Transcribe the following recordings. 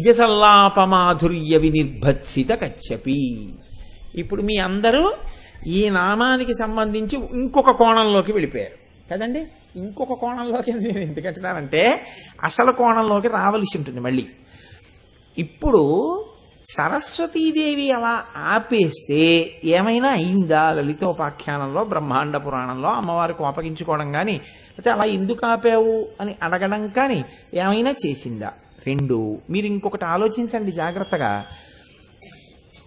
నిజ సల్లాపమాధుర్య వినిర్భత్సిత కచ్చపి. ఇప్పుడు మీ అందరూ ఈ నామానికి సంబంధించి ఇంకొక కోణంలోకి వెళ్ళిపోయారు కదండి. ఇంకొక కోణంలోకి నేను ఎందుకంటున్నానంటే అసలు కోణంలోకి రావలసి ఉంటుంది మళ్ళీ. ఇప్పుడు సరస్వతీదేవి అలా ఆపేస్తే ఏమైనా అయిందా? లలితోపాఖ్యానంలో బ్రహ్మాండ పురాణంలో అమ్మవారికి కోపగించుకోవడం కానీ, అయితే అలా ఎందుకు ఆపావు అని అడగడం కానీ ఏమైనా చేసిందా? రెండు, మీరు ఇంకొకటి ఆలోచించండి జాగ్రత్తగా.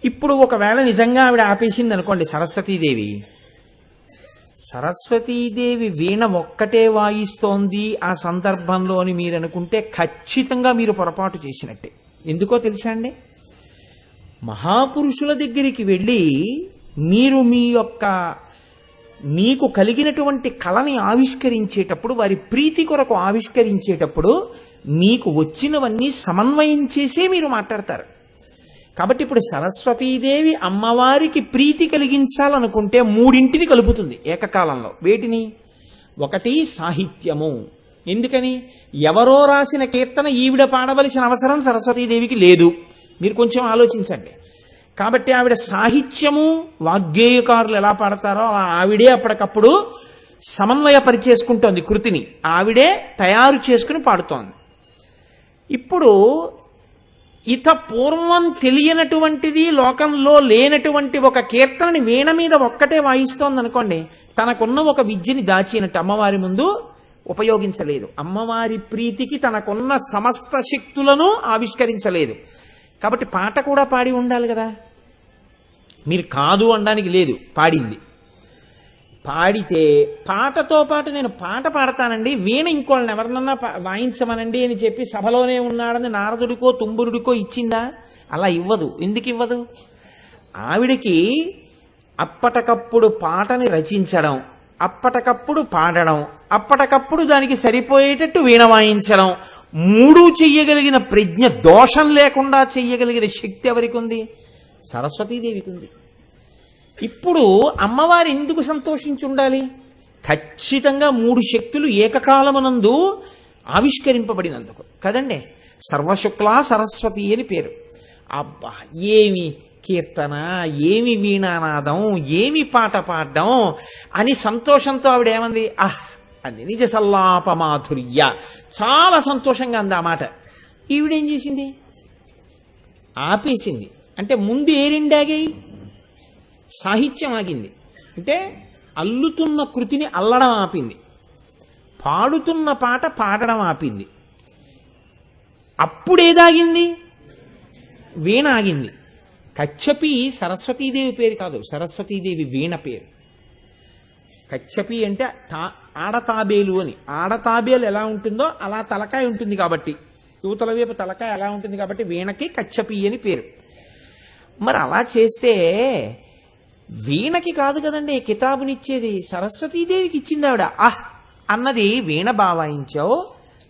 ఇప్పుడు ఒకవేళ నిజంగా ఆవిడ ఆపేసింది అనుకోండి సరస్వతీదేవి, సరస్వతీదేవి వీణ ఒక్కటే వాయిస్తోంది ఆ సందర్భంలో అని మీరు అనుకుంటే ఖచ్చితంగా మీరు పొరపాటు చేసినట్టే. ఎందుకో తెలుసా అండి? మహాపురుషుల దగ్గరికి వెళ్ళి మీరు మీకు కలిగినటువంటి కళని ఆవిష్కరించేటప్పుడు, వారి ప్రీతి కొరకు ఆవిష్కరించేటప్పుడు మీకు వచ్చినవన్నీ సమన్వయం చేసే మీరు మాట్లాడతారు. కాబట్టి ఇప్పుడు సరస్వతీదేవి అమ్మవారికి ప్రీతి కలిగించాలనుకుంటే మూడింటిని కలుపుతుంది ఏకకాలంలో. వేటిని? ఒకటి సాహిత్యము. ఎందుకని? ఎవరో రాసిన కీర్తన ఈవిడ పాడవలసిన అవసరం సరస్వతీదేవికి లేదు. మీరు కొంచెం ఆలోచించండి. కాబట్టి ఆవిడ సాహిత్యము, వాగ్గేయకారులు ఎలా పాడతారో అలా ఆవిడే అప్పటికప్పుడు సమన్వయపరిచేసుకుంటోంది కృతిని, ఆవిడే తయారు చేసుకుని పాడుతోంది. ఇప్పుడు పూర్వం తెలియనటువంటిది, లోకంలో లేనటువంటి ఒక కీర్తనని వీణ మీద ఒక్కటే వాయిస్తోంది అనుకోండి, తనకున్న ఒక విద్యని దాచినట్టు అమ్మవారి ముందు ఉపయోగించలేదు. అమ్మవారి ప్రీతికి తనకున్న సమస్త శక్తులను ఆవిష్కరించలేదు. కాబట్టి పాట కూడా పాడి ఉండాలి కదా. మీరు కాదు అనడానికి లేదు, పాడింది. పాడితే పాటతో పాటు నేను పాట పాడతానండి, వీణ ఇంకోళ్ళని ఎవరినన్నా వాయించమనండి అని చెప్పి సభలోనే ఉన్నాడని నారదుడికో తుంబురుడికో ఇచ్చిందా? అలా ఇవ్వదు. ఎందుకు ఇవ్వదు? ఆవిడికి అప్పటికప్పుడు పాటని రచించడం, అప్పటికప్పుడు పాడడం, అప్పటికప్పుడు దానికి సరిపోయేటట్టు వీణ వాయించడం, మూడు చెయ్యగలిగిన ప్రజ్ఞ, దోషం లేకుండా చెయ్యగలిగిన శక్తి ఎవరికి ఉంది? సరస్వతీదేవికి ఉంది. ఇప్పుడు అమ్మవారు ఎందుకు సంతోషించి ఉండాలి? ఖచ్చితంగా మూడు శక్తులు ఏకకాలమునందు ఆవిష్కరింపబడినందుకు కదండి. సర్వశుక్లా సరస్వతి అని పేరు. అబ్బా, ఏమి కీర్తన, ఏమి వీణానాదం, ఏమి పాట పాడడం అని సంతోషంతో ఆవిడ ఏమంది? అంది నిజ సల్లాపమాధుర్య. చాలా సంతోషంగా అంది ఆ మాట. ఈవిడేం చేసింది? ఆపేసింది. అంటే ముందు ఏ రెండాగాయి? సాహిత్యం ఆగింది. అంటే అల్లుతున్న కృతిని అల్లడం ఆపింది, పాడుతున్న పాట పాడడం ఆపింది. అప్పుడేదాగింది? వీణ ఆగింది. కచ్చపి సరస్వతీదేవి పేరు కాదు, సరస్వతీదేవి వీణ పేరు. కచ్చపి అంటే ఆడతాబేలు అని. ఆడతాబేలు ఎలా ఉంటుందో అలా తలకాయ ఉంటుంది కాబట్టి, యువతల వైపు తలకాయ ఎలా ఉంటుంది కాబట్టి వీణకి కచ్చపి అని పేరు. మరి అలా చేస్తే వీణకి కాదు కదండి కితాబునిచ్చేది, సరస్వతీదేవికి ఇచ్చింది ఆవిడ. అన్నది వీణ బావాయించావు,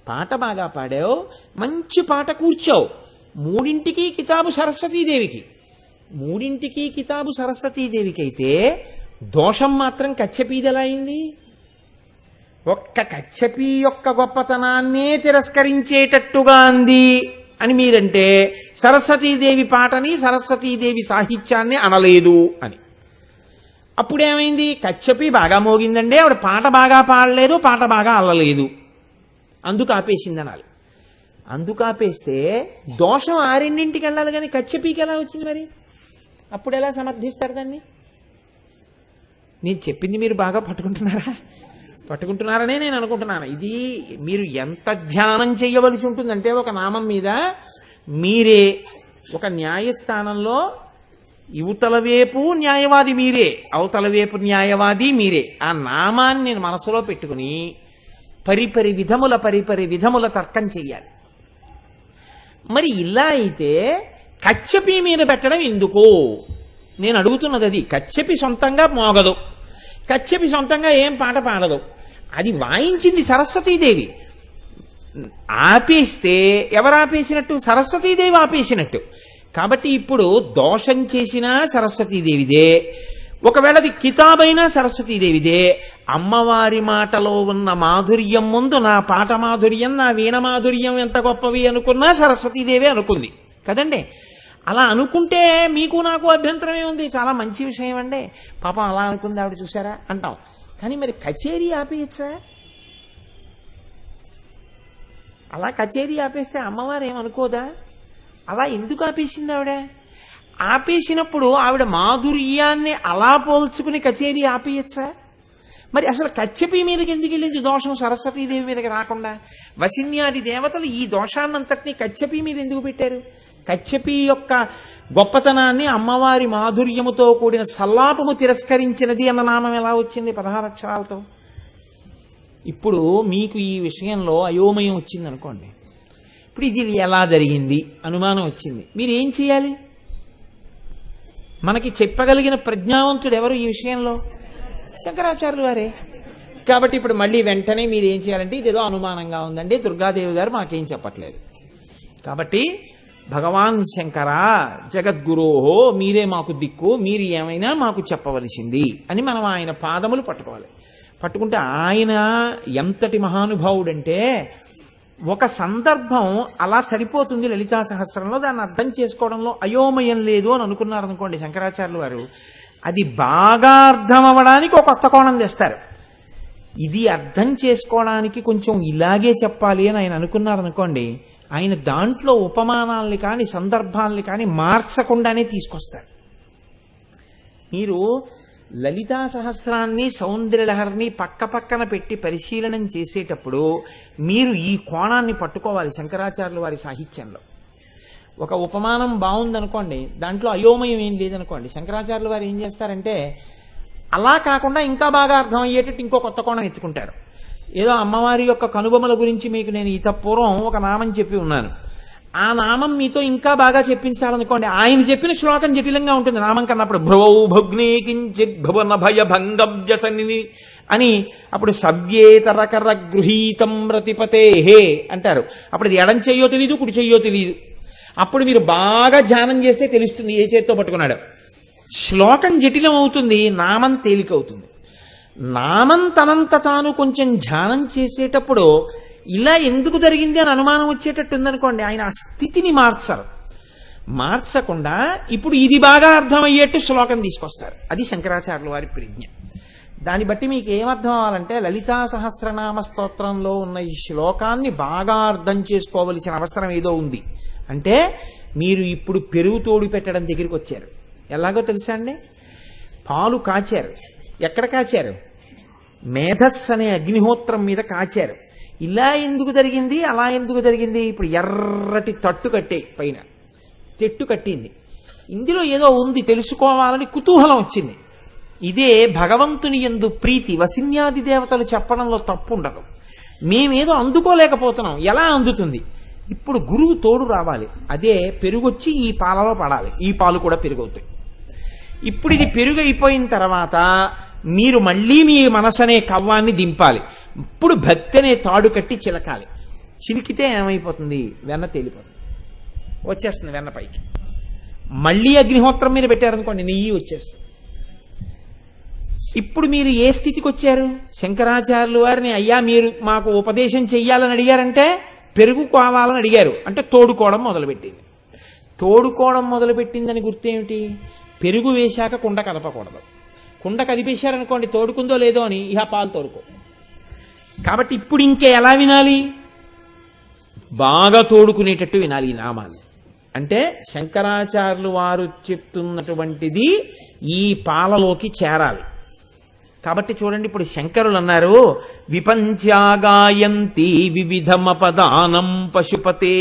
పాట బాగా పాడావు, మంచి పాట కూర్చావు, మూడింటికి కితాబు సరస్వతీదేవికి. మూడింటికి కితాబు సరస్వతీదేవికి అయితే దోషం మాత్రం కచ్చపీది ఎలా అయింది? ఒక్క కచ్చపి యొక్క గొప్పతనాన్నే తిరస్కరించేటట్టుగా అంది అని మీరంటే సరస్వతీదేవి పాటని, సరస్వతీదేవి సాహిత్యాన్ని అనలేదు అని. అప్పుడేమైంది? కచ్చపి బాగా మోగిందండి, ఆవిడ పాట బాగా పాడలేదు, పాట బాగా అల్లలేదు, అందుకు ఆపేసింది అనాలి. అందుకు ఆపేస్తే దోషం ఆ రెండింటికి వెళ్ళాలి, కానీ కచ్చపికి ఎలా వచ్చింది? మరి అప్పుడు ఎలా సమర్థిస్తారు దాన్ని? నేను చెప్పింది మీరు బాగా పట్టుకుంటున్నారనే నేను అనుకుంటున్నాను. ఇది మీరు ఎంత ధ్యానం చేయవలసి ఉంటుందంటే, ఒక నామం మీద మీరే ఒక న్యాయస్థానంలో యువతల వైపు న్యాయవాది మీరే, అవతల వైపు న్యాయవాది మీరే. ఆ నామాన్ని నేను మనసులో పెట్టుకుని పరిపరి విధముల తర్కం చెయ్యాలి. మరి ఇలా అయితే కచ్చపి మీద పెట్టడం ఎందుకు నేను అడుగుతున్నది అది. కచ్చపి సొంతంగా మోగదు, కచ్చపి సొంతంగా ఏం పాట పాడదు, అది వాయించింది సరస్వతీదేవి. ఆపేస్తే ఎవరు ఆపేసినట్టు? సరస్వతీదేవి ఆపేసినట్టు. కాబట్టి ఇప్పుడు దోషం చేసినా సరస్వతీదేవిదే, ఒకవేళ అది కితాబైనా సరస్వతీదేవిదే, అమ్మవారి మాటలో ఉన్న మాధుర్యం ముందు నా పాట మాధుర్యం, నా వీణ మాధుర్యం ఎంత గొప్పవి అనుకున్నా సరస్వతీదేవి అనుకుంది కదండి. అలా అనుకుంటే మీకు నాకు అభ్యంతరమే ఉంది, చాలా మంచి విషయం అండి, పాపం అలా అనుకుంది ఆవిడ చూసారా అంటాం. కానీ మరి కచేరీ ఆపేయచ్చా? అలా కచేరీ ఆపేస్తే అమ్మవారు ఏమనుకోదా? అలా ఎందుకు ఆపేసింది ఆవిడ? ఆపేసినప్పుడు ఆవిడ మాధుర్యాన్ని అలా పోల్చుకుని కచేరీ ఆపేయచ్చా? మరి అసలు కచ్చపి మీదకి ఎందుకు వెళ్ళింది దోషం సరస్వతీదేవి మీదకి రాకుండా? వసిన్యాది దేవతలు ఈ దోషాన్నంతటినీ కచ్చపి మీద ఎందుకు పెట్టారు? కచ్చపి యొక్క గొప్పతనాన్ని అమ్మవారి మాధుర్యముతో కూడిన సల్లాపము తిరస్కరించినది అన్న నామం ఎలా వచ్చింది 16 అక్షరాలతో? ఇప్పుడు మీకు ఈ విషయంలో అయోమయం వచ్చింది అనుకోండి, ఇప్పుడు ఇది ఎలా జరిగింది అనుమానం వచ్చింది, మీరు ఏం చేయాలి? మనకి చెప్పగలిగిన ప్రజ్ఞావంతుడు ఎవరు ఈ విషయంలో? శంకరాచార్యులు వారే. కాబట్టి ఇప్పుడు మళ్ళీ వెంటనే మీరు ఏం చేయాలంటే, ఇదేదో అనుమానంగా ఉందండి, దుర్గాదేవి గారు మాకేం చెప్పట్లేదు, కాబట్టి భగవాన్ శంకర జగద్గురోహో మీరే మాకు దిక్కు, మీరు ఏమైనా మాకు చెప్పవలసింది అని మనం ఆయన పాదములు పట్టుకోవాలి. పట్టుకుంటే ఆయన ఎంతటి మహానుభావుడంటే, ఒక సందర్భం అలా సరిపోతుంది లలితా సహస్రంలో, దాన్ని అర్థం చేసుకోవడంలో అయోమయం లేదు అని అనుకున్నారనుకోండి శంకరాచార్యులు వారు, అది బాగా అర్థం అవ్వడానికి ఒక కొత్త కోణం తెస్తారు. ఇది అర్థం చేసుకోవడానికి కొంచెం ఇలాగే చెప్పాలి అని ఆయన అనుకున్నారనుకోండి, ఆయన దాంట్లో ఉపమానాల్ని కానీ సందర్భాల్ని కానీ మార్చకుండానే తీసుకొస్తారు. మీరు లలితా సహస్రాన్ని సౌందర్యలహరిని పక్క పక్కన పెట్టి పరిశీలనం చేసేటప్పుడు మీరు ఈ కోణాన్ని పట్టుకోవాలి. శంకరాచార్యుల వారి సాహిత్యంలో ఒక ఉపమానం బాగుందనుకోండి, దాంట్లో అయోమయం ఏం లేదనుకోండి, శంకరాచార్యుల వారు ఏం చేస్తారంటే అలా కాకుండా ఇంకా బాగా అర్థం అయ్యేటట్టు ఇంకో కొత్త కోణం ఎత్తుకుంటారు. ఏదో అమ్మవారి యొక్క కనుబొమ్మల గురించి మీకు నేను ఇత పూర్వం ఒక నామం చెప్పి ఉన్నాను, ఆ నామం మీతో ఇంకా బాగా చెప్పించాలనుకోండి, ఆయన చెప్పిన శ్లోకం జటిలంగా ఉంటుంది నామం కన్నప్పుడు, భ్రువౌ భగ్నే కించిత్ భువన భయ భంగవ్యసని అని, అప్పుడు సవ్యేతరకర గృహీతం రతిపతే హే అంటారు. అప్పుడు అది ఎడం చెయ్యో తెలీదు, కుడి చెయ్యో తెలీదు. అప్పుడు మీరు బాగా ధ్యానం చేస్తే తెలుస్తుంది ఏ చేత్తో పట్టుకున్నాడు. శ్లోకం జటిలం అవుతుంది, నామం తేలికవుతుంది. నామం తనంత తాను కొంచెం ధ్యానం చేసేటప్పుడు ఇలా ఎందుకు జరిగింది అని అనుమానం వచ్చేటట్టు ఉందనుకోండి, ఆయన ఆ స్థితిని మార్చకుండా ఇప్పుడు ఇది బాగా అర్థమయ్యేట్టు శ్లోకం తీసుకొస్తారు. అది శంకరాచార్యుల వారి ప్రజ్ఞ. దాన్ని బట్టి మీకు ఏమర్థం అవ్వాలంటే, లలితా సహస్రనామ స్తోత్రంలో ఉన్న ఈ శ్లోకాన్ని బాగా అర్థం చేసుకోవలసిన అవసరం ఏదో ఉంది. అంటే మీరు ఇప్పుడు పెరుగు తోడు పెట్టడం దగ్గరికి వచ్చారు. ఎలాగో తెలుసా అండి? పాలు కాచారు. ఎక్కడ కాచారు? మేధస్సు అనే అగ్నిహోత్రం మీద కాచారు. ఇలా ఎందుకు జరిగింది, అలా ఎందుకు జరిగింది? ఇప్పుడు ఎర్రటి తట్టు కట్టే పైన తెట్టు కట్టింది, ఇందులో ఏదో ఉంది తెలుసుకోవాలని కుతూహలం వచ్చింది. ఇదే భగవంతుని యందు ప్రీతి. వసిన్యాది దేవతలు చెప్పడంలో తప్పు ఉండదు. మేమేదో అందుకోలేకపోతున్నాం, ఎలా అందుతుంది? ఇప్పుడు గురువు తోడు రావాలి. అదే పెరుగొచ్చి ఈ పాలలో పడాలి, ఈ పాలు కూడా పెరుగవుతాయి. ఇప్పుడు ఇది పెరుగు అయిపోయిన తర్వాత మీరు మళ్ళీ మీ మనసనే కవ్వాన్ని దింపాలి. ఇప్పుడు భక్తి అనే తాడు కట్టి చిలకాలి. చిలికితే ఏమైపోతుంది? వెన్న తేలిపోతుంది, వచ్చేస్తుంది వెన్న పైకి. మళ్ళీ అగ్నిహోత్రం మీద పెట్టారనుకోండి, నెయ్యి వచ్చేస్తుంది. ఇప్పుడు మీరు ఏ స్థితికి వచ్చారు? శంకరాచార్యుల వారిని అయ్యా మీరు మాకు ఉపదేశం చెయ్యాలని అడిగారంటే పెరుగు కావాలని అడిగారు అంటే తోడుకోవడం మొదలుపెట్టింది. తోడుకోవడం మొదలుపెట్టిందని గుర్తేమిటి? పెరుగు వేశాక కుండ కదపకూడదు. కుండ కదిపేశారనుకోండి, తోడుకుందో లేదో అని ఇహ పాలు తోడుకో. కాబట్టి ఇప్పుడు ఇంకే ఎలా వినాలి? బాగా తోడుకునేటట్టు వినాలి ఈ నామాన్ని. అంటే శంకరాచార్యులు వారు చెప్తున్నటువంటిది ఈ పాలలోకి చేరాలి. కాబట్టి చూడండి, ఇప్పుడు శంకరులు అన్నారు, విపంచాగాయంతి వివిధమపదానం పశుపతే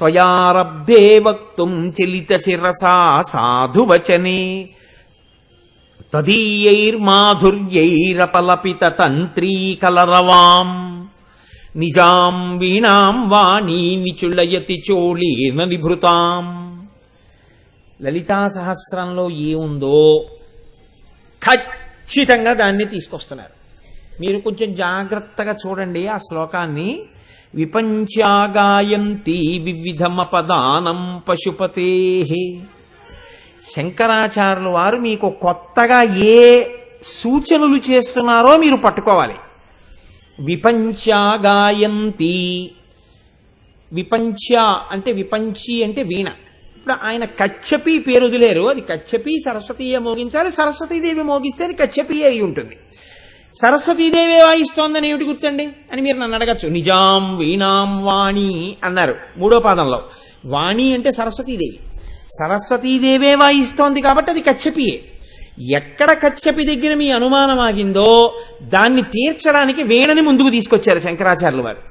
త్వయారబ్ధే వక్తుం చలిత శిరసా సాధువచనే తదీయైర్మాధుర్యైరపలపిత తంత్రీ కలరవాం నిజాం వీణాం వాణీ నిచుళయతి చోళేన నిభృతాం. లలితా సహస్రంలో ఏముందో ఖచ్చితంగా దాన్ని తీసుకొస్తున్నారు. మీరు కొంచెం జాగ్రత్తగా చూడండి ఆ శ్లోకాన్ని. విపంచాగాయంతి వివిధమపదానం పశుపతే. శంకరాచార్యుల వారు మీకు కొత్తగా ఏ సూచనలు చేస్తున్నారో మీరు పట్టుకోవాలి. విపంచా గాయంతి. విపంచ అంటే విపంచి అంటే వీణ. ఇప్పుడు ఆయన కచ్చపి పేరు వదిలేరు, అది కచ్చపి సరస్వతీయే మోగించాలి, సరస్వతీదేవి మోగిస్తే అది కచ్చపియే అయి ఉంటుంది. సరస్వతీదేవి వాయిస్తోందని ఏమిటి గుర్తండి అని మీరు నన్ను అడగచ్చు. నిజాం వీణాం వాణి అన్నారు 3వ పాదంలో. వాణి అంటే సరస్వతీదేవి, సరస్వతీదేవే వాయిస్తోంది కాబట్టి అది కచ్చపియే. ఎక్కడ కచ్చపి దగ్గర మీ అనుమానం ఆగిందో దాన్ని తీర్చడానికి వీణని ముందుకు తీసుకొచ్చారు శంకరాచార్యుల వారు.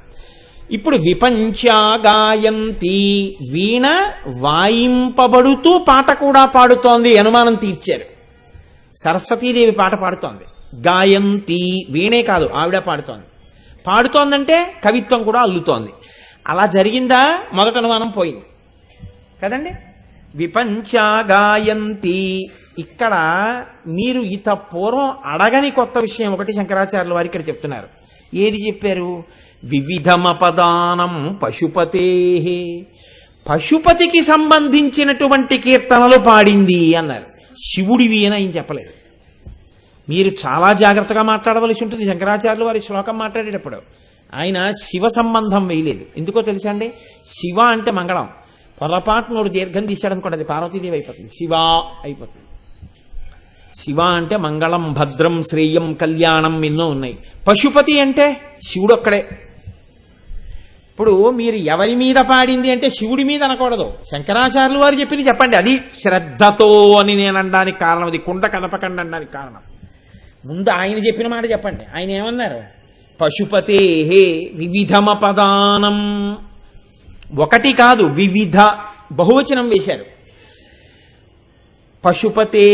ఇప్పుడు విపంచా గాయంతి, వీణ వాయింపబడుతూ పాట కూడా పాడుతోంది, అనుమానం తీర్చారు. సరస్వతీదేవి పాట పాడుతోంది, గాయంతి వీణే కాదు ఆవిడ పాడుతోంది. పాడుతోందంటే కవిత్వం కూడా అల్లుతోంది. అలా జరిగిందా? మొదట అనుమానం పోయింది కదండి. విపంచా గాయంతి. ఇక్కడ మీరు పూర్వం అడగని కొత్త విషయం ఒకటి శంకరాచార్యుల వారు ఇక్కడ చెప్తున్నారు. ఏది చెప్పారు? వివిధమపదానం పశుపతే, పశుపతికి సంబంధించినటువంటి కీర్తనలు పాడింది అన్నారు. శివుడివి అని ఆయన చెప్పలేదు. మీరు చాలా జాగ్రత్తగా మాట్లాడవలసి ఉంటుంది. శంకరాచార్యులు వారి శ్లోకం మాట్లాడేటప్పుడు ఆయన శివ సంబంధం వేయలేదు. ఎందుకో తెలుసా అండి? శివ అంటే మంగళం. పొరపాటునోడు దీర్ఘం తీశాడనుకోండి, అది పార్వతీదేవి అయిపోతుంది, శివ అయిపోతుంది. శివ అంటే మంగళం, భద్రం, శ్రేయం, కళ్యాణం ఎన్నో ఉన్నాయి. పశుపతి అంటే శివుడు ఒక్కడే. ఇప్పుడు మీరు ఎవరి మీద పాడింది అంటే శివుడి మీద అనకూడదు. శంకరాచార్యులు వారు చెప్పింది చెప్పండి, అది శ్రద్ధతో అని నేను అనడానికి కారణం, అది కుండ కదపకండి అనడానికి కారణం. ముందు ఆయన చెప్పిన మాట చెప్పండి. ఆయన ఏమన్నారు? పశుపతే వివిధమపదానం. ఒకటి కాదు, వివిధ బహువచనం వేశారు. పశుపతే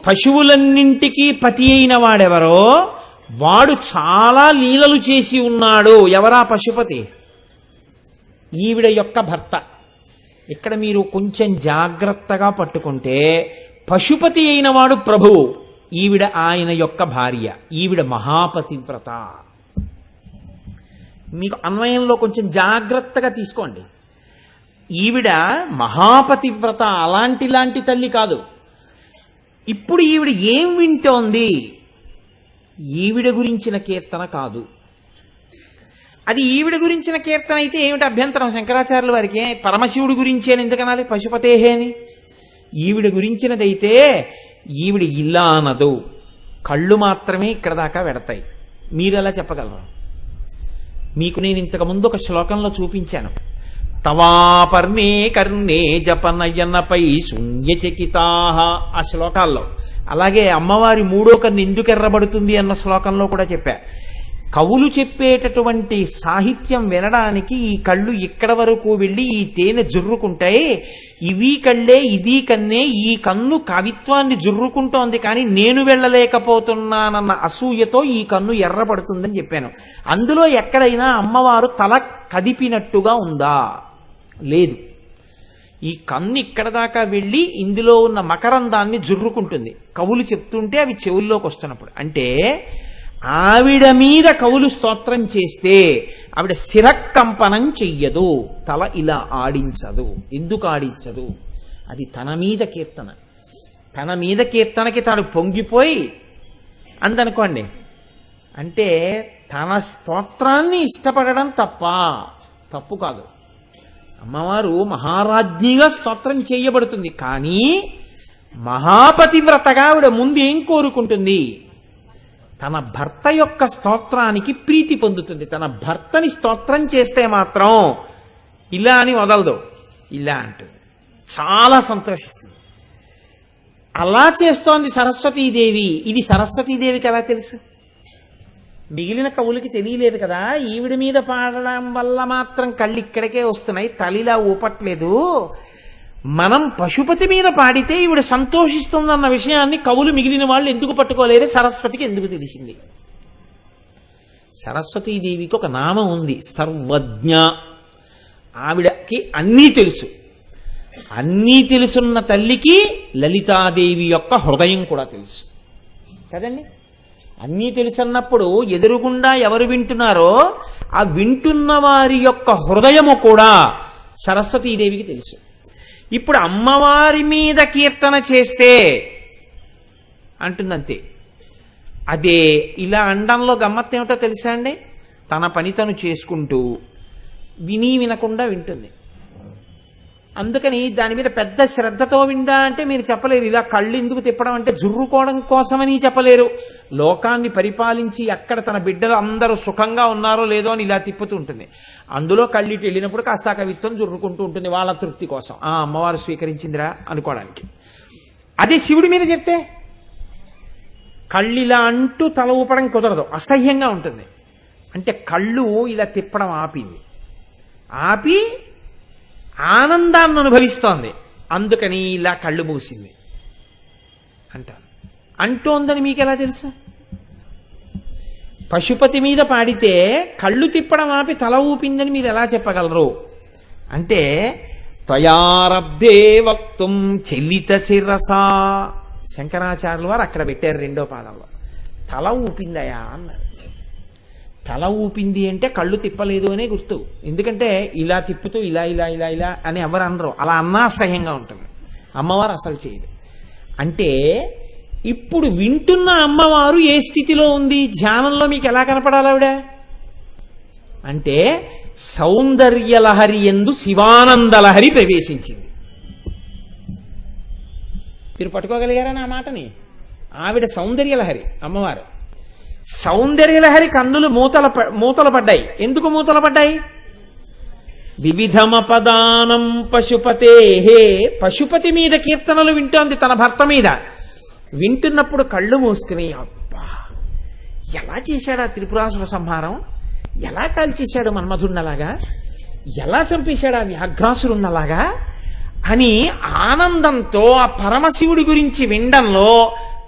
పశువులన్నింటికీ పతి అయిన వాడెవరో వాడు చాలా లీలలు చేసి ఉన్నాడు. ఎవరా పశుపతి? ఈవిడ యొక్క భర్త. ఇక్కడ మీరు కొంచెం జాగ్రత్తగా పట్టుకుంటే పశుపతి అయిన వాడు ప్రభువు, ఈవిడ ఆయన యొక్క భార్య, ఈవిడ మహాపతివ్రత. మీకు అన్వయంలో కొంచెం జాగ్రత్తగా తీసుకోండి. ఈవిడ మహాపతివ్రత, అలాంటి తల్లి కాదు. ఇప్పుడు ఈవిడ ఏం వింటోంది? ఈవిడ గురించిన కీర్తన కాదు. అది ఈవిడ గురించిన కీర్తన అయితే ఏమిటి అభ్యంతరం శంకరాచార్యుల వారికి? పరమశివుడి గురించి అని ఎందుకనాలి పశుపతేహే అని? ఈవిడ గురించినదైతే ఈవిడ ఇలా అనదు, కళ్ళు మాత్రమే ఇక్కడ దాకా వెడతాయి. మీరెలా చెప్పగలరు? మీకు నేను ఇంతకు ముందు ఒక శ్లోకంలో చూపించాను. తవాపర్ణే కర్ణే జపనయనపై శూన్యచకితాహ ఆ శ్లోకాల్లో. అలాగే అమ్మవారి 3వ కన్ను ఎందుకు ఎర్రబడుతుంది అన్న శ్లోకంలో కూడా చెప్పా. కవులు చెప్పేటటువంటి సాహిత్యం వినడానికి ఈ కళ్ళు ఇక్కడ వరకు వెళ్ళి ఈ తేనె జుర్రుకుంటాయి. ఇవి కళ్ళే, ఇది కన్నే, ఈ కన్ను కవిత్వాన్ని జుర్రుకుంటోంది, కానీ నేను వెళ్ళలేకపోతున్నానన్న అసూయతో ఈ కన్ను ఎర్రబడుతుందని చెప్పాను. అందులో ఎక్కడైనా అమ్మవారు తల కదిపినట్టుగా ఉందా? లేదు. ఈ కన్ను ఇక్కడ దాకా వెళ్ళి ఇందులో ఉన్న మకరందాన్ని జుర్రుకుంటుంది. కవులు చెప్తుంటే అవి చెవుల్లోకి వస్తున్నప్పుడు. అంటే ఆవిడ మీద కవులు స్తోత్రం చేస్తే ఆవిడ శిరకంపనం చెయ్యదు, తల ఇలా ఆడించదు. ఎందుకు ఆడించదు? అది తన మీద కీర్తన. తన మీద కీర్తనకి తాను పొంగిపోయి అందనుకోండి. అంటే తన స్తోత్రాన్ని ఇష్టపడడం తప్పు కాదు. అమ్మవారు మహారాజ్ఞిగా స్తోత్రం చేయబడుతుంది, కానీ మహాపతివ్రతగా ఆవిడ ముందు ఏం కోరుకుంటుంది? తన భర్త యొక్క స్తోత్రానికి ప్రీతి పొందుతుంది. తన భర్తని స్తోత్రం చేస్తే మాత్రం ఇలా అని వదలదు, ఇలా అంటుంది, చాలా సంతోషిస్తుంది. అలా చేస్తోంది సరస్వతీదేవి. ఇది సరస్వతీదేవికి ఎలా తెలుసు? మిగిలిన కవులకి తెలియలేదు కదా. ఈవిడ మీద పాడడం వల్ల మాత్రం కళ్ళు ఇక్కడికే వస్తున్నాయి, తలిలా ఊపట్లేదు. మనం పశుపతి మీద పాడితే ఈవిడ సంతోషిస్తుందన్న విషయాన్ని కవులు మిగిలిన వాళ్ళు ఎందుకు పట్టుకోలేరు? సరస్వతికి ఎందుకు తెలిసింది? సరస్వతీదేవికి ఒక నామం ఉంది, సర్వజ్ఞ. ఆవిడకి అన్నీ తెలుసు. అన్నీ తెలుసున్న తల్లికి లలితాదేవి యొక్క హృదయం కూడా తెలుసు కదండి. అన్నీ తెలుసన్నప్పుడు ఎదురుగుండా ఎవరు వింటున్నారో ఆ వింటున్న వారి యొక్క హృదయము కూడా సరస్వతీదేవికి తెలుసు. ఇప్పుడు అమ్మవారి మీద కీర్తన చేస్తే అంటుందంతే. అదే ఇలా అండంలో గమ్మత్తు ఏమిటో తెలుసా అండి? తన పని తను చేసుకుంటూ విని వినకుండా వింటుంది. అందుకని దాని మీద పెద్ద శ్రద్ధతో విందా అంటే మీరు చెప్పలేరు. ఇలా కళ్ళు ఎందుకు తిప్పడం అంటే జుర్రుకోవడం కోసమని చెప్పలేరు. లోకాన్ని పరిపాలించి అక్కడ తన బిడ్డలు అందరూ సుఖంగా ఉన్నారో లేదో అని ఇలా తిప్పుతూ ఉంటుంది. అందులో కళ్ళిటి వెళ్ళినప్పుడు కాస్త కవిత్వం జుర్రుకుంటూ ఉంటుంది వాళ్ళ తృప్తి కోసం. ఆ అమ్మవారు స్వీకరించిందిరా అనుకోవడానికి. అదే శివుడి మీద చెప్తే కళ్ళిలా అంటూ తల ఊపడం కుదరదు, అసహ్యంగా ఉంటుంది. అంటే కళ్ళు ఇలా తిప్పడం ఆపి ఆనందాన్ని అనుభవిస్తోంది. అందుకని ఇలా కళ్ళు మూసింది అంటారు. అంటోందని మీకు ఎలా తెలుసు? పశుపతి మీద పాడితే కళ్ళు తిప్పడం ఆపి తల ఊపిందని మీరు ఎలా చెప్పగలరు? అంటే త్వయారబ్దే వక్తుం చెల్లిత శిరసా, శంకరాచార్యుల వారు అక్కడ పెట్టారు రెండో పాదంలో. తల ఊపిందయా అన్నారు. తల ఊపింది అంటే కళ్ళు తిప్పలేదు అనే గుర్తు. ఎందుకంటే ఇలా తిప్పుతూ ఇలా ఇలా ఇలా ఇలా అని ఎవరు అనరు. అలా అన్నా అసహ్యంగా ఉంటుంది. అమ్మవారు అసలు చేయదు. అంటే ఇప్పుడు వింటున్న అమ్మవారు ఏ స్థితిలో ఉంది? ధ్యానంలో మీకు ఎలా కనపడాలి ఆవిడ అంటే సౌందర్యలహరి యందు శివానందలహరి ప్రవేశించింది. మీరు పట్టుకోగలిగారా నా మాటని? ఆవిడ సౌందర్యలహరి అమ్మవారు. సౌందర్యలహరి కన్నులు మూతలు పడ్డాయి. ఎందుకు మూతలు పడ్డాయి? వివిధమపదానం పశుపతే, పశుపతి మీద కీర్తనలు వింటోంది తన భర్త మీద. వింటున్నప్పుడు కళ్ళు మూసుకుని అబ్బా ఎలా చేశాడా త్రిపురాసుర సంహారం, ఎలా కాల్చేశాడు మన్మధున్నలాగా, ఎలా చంపేశాడా వ్యాఘ్రాసురున్నలాగా అని ఆనందంతో ఆ పరమశివుడి గురించి వినడంలో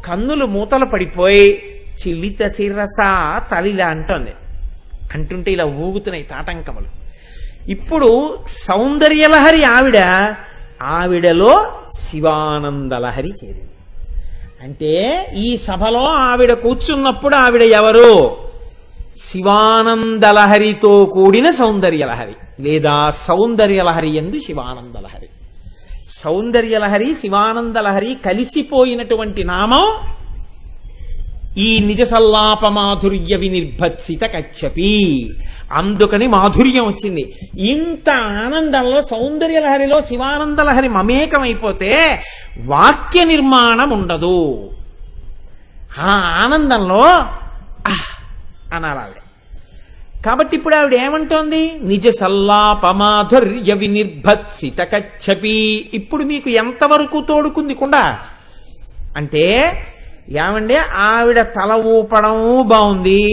కన్నులు మూతలు పడిపోయి చిల్లిత శిరస తలిలా అంటోంది. అంటుంటే ఇలా ఊగుతున్నాయి తాటంకములు. ఇప్పుడు సౌందర్యలహరి ఆవిడలో శివానందలహరి చేరింది. అంటే ఈ సభలో ఆవిడ కూర్చున్నప్పుడు ఆవిడ ఎవరు? శివానందలహరితో కూడిన సౌందర్యలహరి, లేదా సౌందర్యలహరి యందు శివానందలహరి. సౌందర్యలహరి శివానందలహరి కలిసిపోయినటువంటి నామం ఈ నిజ సల్లాప మాధుర్య వినిర్భత్సిత కచ్చపి. అందుకని మాధుర్యం వచ్చింది. ఇంత ఆనందంలో సౌందర్యలహరిలో శివానందలహరి మమేకమైపోతే వాక్య నిర్మాణం ఉండదు. ఆ ఆనందంలో అనాలి ఆవిడ. కాబట్టి ఇప్పుడు ఆవిడ ఏమంటోంది? నిజ సల్లాప మాధుర్య వినిర్భత్సిత కచ్చపి. ఇప్పుడు మీకు ఎంతవరకు తోడుకుంది కుండ అంటే ఏమండి ఆవిడ తల ఊపడం బాగుంది,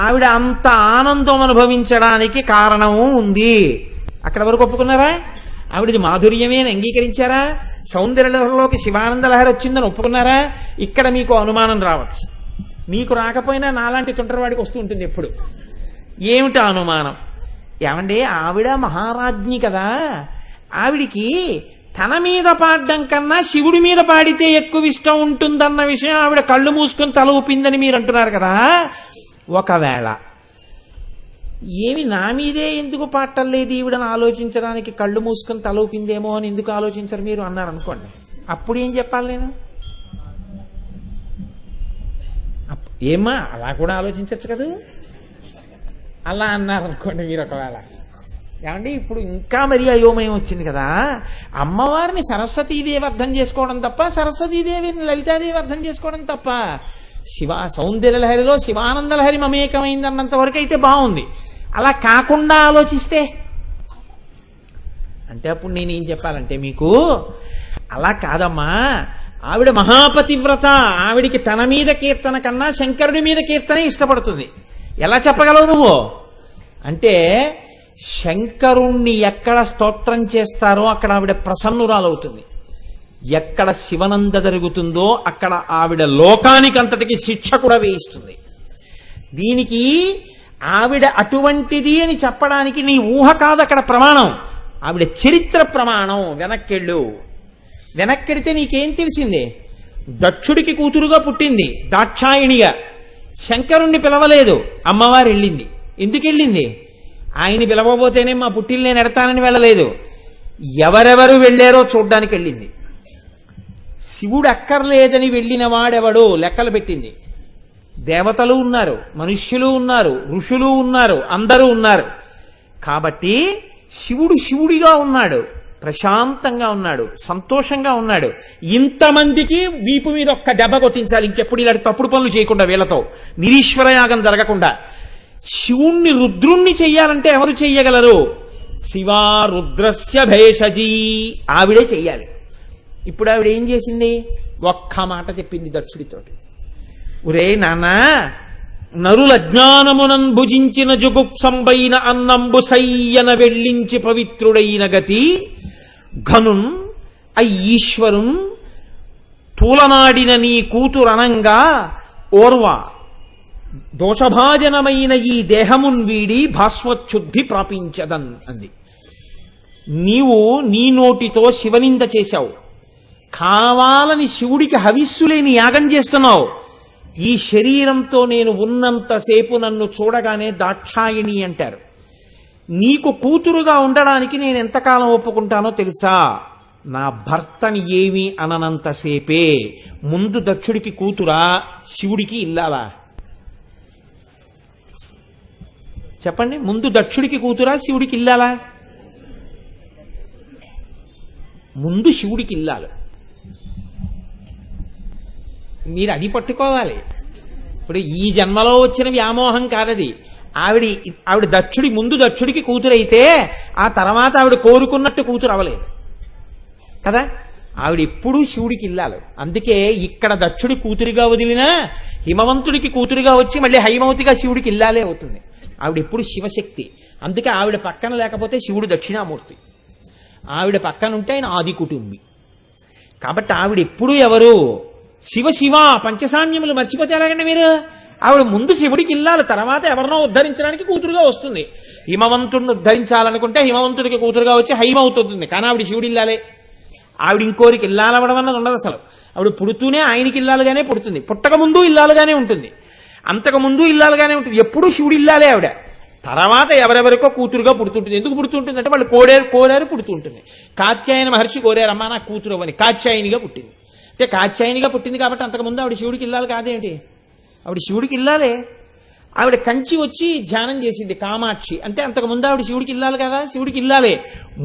ఆవిడ అంత ఆనందం అనుభవించడానికి కారణము ఉంది. అక్కడ వరకు ఒప్పుకున్నారా? ఆవిడది మాధుర్యమే అని అంగీకరించారా? సౌందర్యలహరిలోకి శివానందలహరి వచ్చిందని ఒప్పుకున్నారా? ఇక్కడ మీకు అనుమానం రావచ్చు. మీకు రాకపోయినా నాలాంటి తుంటరవాడికి వస్తూ ఉంటుంది ఎప్పుడు. ఏమిటా అనుమానం? ఏమండి ఆవిడ మహారాజ్ఞి కదా, ఆవిడికి తన మీద పాడడం కన్నా శివుడి మీద పాడితే ఎక్కువ ఇష్టం ఉంటుందన్న విషయం ఆవిడ కళ్ళు మూసుకొని తల ఊపిందని మీరు అంటున్నారు కదా. ఒకవేళ ఏమి నా మీదే ఎందుకు పాటలేదు ఈవిడని ఆలోచించడానికి కళ్ళు మూసుకొని తల ఊపిందేమో అని ఎందుకు ఆలోచించరు మీరు అన్నారు అనుకోండి. అప్పుడు ఏం చెప్పాలి నేను? ఏమ్మా అలా కూడా ఆలోచించచ్చు కదా అలా అన్నారు అనుకోండి మీరు. ఒకవేళ ఏమండి ఇప్పుడు ఇంకా మరీ అయోమయం వచ్చింది కదా. అమ్మవారిని సరస్వతీదేవి అర్థం చేసుకోవడం తప్ప, సరస్వతీదేవిని లలితాదేవి అర్థం చేసుకోవడం తప్ప, సౌందర్యలహరిలో శివానందలహరి మమేకమైందన్నంత వరకు అయితే బాగుంది. అలా కాకుండా ఆలోచిస్తే అంటే అప్పుడు నేనేం చెప్పాలంటే మీకు, అలా కాదమ్మా ఆవిడ మహాపతివ్రత, ఆవిడికి తన మీద కీర్తన కన్నా శంకరుడి మీద కీర్తనే ఇష్టపడుతుంది. ఎలా చెప్పగలవు నువ్వు అంటే, శంకరుణ్ణి ఎక్కడ స్తోత్రం చేస్తారో అక్కడ ఆవిడ ప్రసన్నురాలవుతుంది. ఎక్కడ శివనంద జరుగుతుందో అక్కడ ఆవిడ లోకానికంతటికి శిక్ష కూడా వేయిస్తుంది. దీనికి ఆవిడ అటువంటిది అని చెప్పడానికి నీ ఊహ కాదు అక్కడ ప్రమాణం, ఆవిడ చరిత్ర ప్రమాణం. వెనక్కెడితే నీకేం తెలిసింది? దక్షుడికి కూతురుగా పుట్టింది దాక్షాయిణిగా. శంకరుణ్ణి పిలవలేదు, అమ్మవారు వెళ్ళింది. ఎందుకు వెళ్ళింది? ఆయన్ని పిలవబోతేనే మా పుట్టిల్ని నేను ఎడతానని వెళ్ళలేదు, ఎవరెవరు వెళ్ళారో చూడ్డానికి వెళ్ళింది. శివుడు అక్కర్లేదని వెళ్ళిన వాడెవడో లెక్కలు పెట్టింది. దేవతలు ఉన్నారు, మనుష్యులు ఉన్నారు, ఋషులు ఉన్నారు, అందరూ ఉన్నారు. కాబట్టి శివుడు శివుడిగా ఉన్నాడు, ప్రశాంతంగా ఉన్నాడు, సంతోషంగా ఉన్నాడు. ఇంతమందికి వీపు మీద ఒక్క దెబ్బ కొట్టించాలి, ఇంకెప్పుడు ఇలాంటి తప్పుడు పనులు చేయకుండా, వీళ్ళతో నిరీశ్వరయాగం జరగకుండా. శివుణ్ణి రుద్రుణ్ణి చెయ్యాలంటే ఎవరు చెయ్యగలరు? శివా రుద్రస్య భేషజీ, ఆవిడే చెయ్యాలి. ఇప్పుడు ఆవిడ ఏం చేసింది? ఒక్క మాట చెప్పింది దక్షుడితోటి. ఒరే నాన్నా, నరుల జ్ఞానమునం భుజించిన జుగుప్సంబైన అన్నంబు సయ్యన వెళ్ళించి పవిత్రుడైన గతి ఘనున్ ఈశ్వరున్ తూలనాడిన నీ కూతురనంగా ఓర్వా దోషభాజనమైన ఈ దేహమున్ వీడి భాస్వచ్ఛుద్ధి ప్రాపించదన్ అంది. నీవు నీ నోటితో శివనింద చేశావు, కావాలని శివుడికి హవిస్సులేని యాగం చేస్తున్నావు. ఈ శరీరంతో నేను ఉన్నంతసేపు నన్ను చూడగానే దాక్షాయిణి అంటారు. నీకు కూతురుగా ఉండడానికి నేను ఎంతకాలం ఒప్పుకుంటానో తెలుసా? నా భర్తని ఏమీ అననంతసేపే. ముందు దక్షుడికి కూతురా, శివుడికి ఇల్లాలా? చెప్పండి, ముందు దక్షుడికి కూతురా, శివుడికి ఇల్లాలా? ముందు శివుడికి ఇల్లాలు. మీరు అది పట్టుకోవాలి. ఇప్పుడు ఈ జన్మలో వచ్చిన వ్యామోహం కాదది. ఆవిడ ముందు దక్షుడికి కూతురైతే ఆ తర్వాత ఆవిడ కోరుకున్నట్టు కూతురు అవలేదు కదా. ఆవిడ ఎప్పుడూ శివుడికి ఇల్లాలు. అందుకే ఇక్కడ దక్షుడి కూతురిగా వదిలినా హిమవంతుడికి కూతురిగా వచ్చి మళ్ళీ హైమవతిగా శివుడికి ఇల్లాలే అవుతుంది. ఆవిడ ఎప్పుడు శివశక్తి. అందుకే ఆవిడ పక్కన లేకపోతే శివుడు దక్షిణామూర్తి, ఆవిడ పక్కన ఉంటే ఆయన ఆది కుటుంబి. కాబట్టి ఆవిడ ఎప్పుడూ ఎవరు? శివ శివ పంచసాన్యములు మర్చిపోతే ఎలాగండి మీరు? ఆవిడ ముందు శివుడికి ఇల్లాలి, తర్వాత ఎవరినో ఉద్ధరించడానికి కూతురుగా వస్తుంది. హిమవంతుడిని ఉద్ధరించాలనుకుంటే హిమవంతుడికి కూతురుగా వచ్చి హైమవుతుంది, కానీ ఆవిడ శివుడి ఇల్లాలే. ఆవిడ ఇంకోరికి ఇల్లాలవడం అన్నది ఉండదు అసలు. ఆవిడ పుడుతూనే ఆయనకి ఇల్లాలుగానే పుడుతుంది, పుట్టక ముందు ఇల్లాలుగానే ఉంటుంది, అంతకుముందు ఇల్లాలుగానే ఉంటుంది. ఎప్పుడూ శివుడి ఇల్లాలే ఆవిడ. తర్వాత ఎవరెవరికో కూతురుగా పుడుతుంటుంది. ఎందుకు పుడుతుంటుంది అంటే వాళ్ళు కోరారు పుడుతుంటుంది. కాత్యాయన మహర్షి కోరారు, అమ్మా నాకు కూతురు అని, కాత్యాయనిగా పుట్టింది. అంటే కాత్యాయనిగా పుట్టింది కాబట్టి అంతకుముందు ఆవిడ శివుడికి ఇల్లాలి కాదేంటి? ఆవిడ శివుడికి ఇల్లాలే. ఆవిడ కంచి వచ్చి ధ్యానం చేసింది కామాక్షి, అంటే అంతకుముందు ఆవిడ శివుడికి ఇల్లాలి కదా. శివుడికి ఇల్లాలే,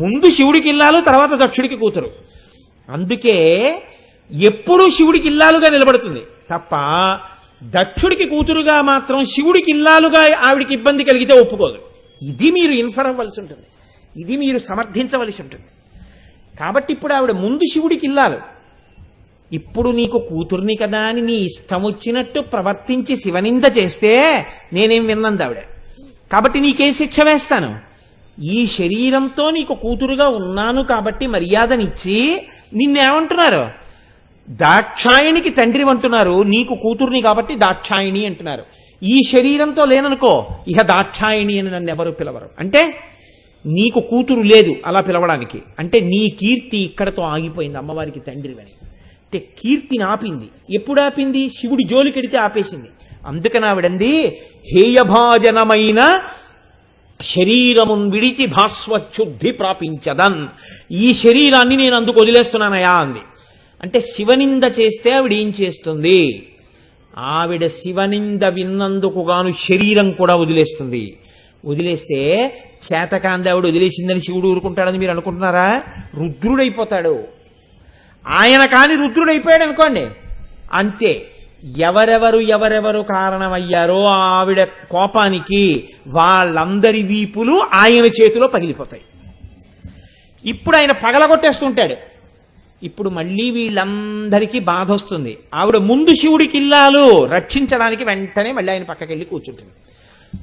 ముందు శివుడికి ఇల్లాలు, తర్వాత దక్షుడికి కూతురు. అందుకే ఎప్పుడూ శివుడికి ఇల్లాలుగా నిలబడుతుంది తప్ప దక్షుడికి కూతురుగా మాత్రం శివుడికి ఇల్లాలుగా ఆవిడికి ఇబ్బంది కలిగితే ఒప్పుకోదు. ఇది మీరు ఇన్ఫర్ అవ్వాల్సి ఉంటుంది, ఇది మీరు సమర్థించవలసి ఉంటుంది. కాబట్టి ఇప్పుడు ఆవిడ ముందు శివుడికి ఇల్లాలు. ఇప్పుడు నీకు కూతుర్ని కదా అని నీ ఇష్టం వచ్చినట్టు ప్రవర్తించి శివనింద చేస్తే నేనేం విన్నంది ఆవిడ. కాబట్టి నీకే శిక్ష వేస్తాను. ఈ శరీరంతో నీకు కూతురుగా ఉన్నాను కాబట్టి మర్యాదనిచ్చి నిన్నేమంటున్నారు? దాక్షాయినికి తండ్రి అంటున్నారు, నీకు కూతుర్ని కాబట్టి దాక్షాయిణి అంటున్నారు. ఈ శరీరంతో లేననుకో, ఇహ దాక్షాయిణి అని నన్ను ఎవరు పిలవరు. అంటే నీకు కూతురు లేదు అలా పిలవడానికి, అంటే నీ కీర్తి ఇక్కడతో ఆగిపోయింది. అమ్మవారికి తండ్రి అని అంటే కీర్తిని ఆపింది. ఎప్పుడు ఆపింది? శివుడి జోలికెడితే ఆపేసింది. అందుకని ఆవిడంది, హేయభాజనమైన శరీరమున్ విడిచి భాస్వచ్ఛుద్ధి ప్రాపించదన్. ఈ శరీరాన్ని నేను అందుకు వదిలేస్తున్నానయా అంది. అంటే శివనింద చేస్తే ఆవిడ ఏం చేస్తుంది? ఆవిడ శివనింద విన్నందుకు గాను శరీరం కూడా వదిలేస్తుంది. వదిలేస్తే చేతకాంది ఆవిడ వదిలేసిందని శివుడు ఊరుకుంటాడని మీరు అనుకుంటున్నారా? రుద్రుడైపోతాడు ఆయన. కాని రుద్రుడైపోయాడు అనుకోండి, అంతే. ఎవరెవరు కారణమయ్యారో ఆవిడ కోపానికి వాళ్ళందరి వీపులు ఆయన చేతిలో పగిలిపోతాయి. ఇప్పుడు ఆయన పగలగొట్టేస్తుంటాడు. ఇప్పుడు మళ్ళీ వీళ్ళందరికీ బాధ వస్తుంది. ఆవిడ ముందు శివుడికి ఇల్లాలు రక్షించడానికి వెంటనే మళ్ళీ ఆయన పక్కకెళ్ళి కూర్చుంటుంది.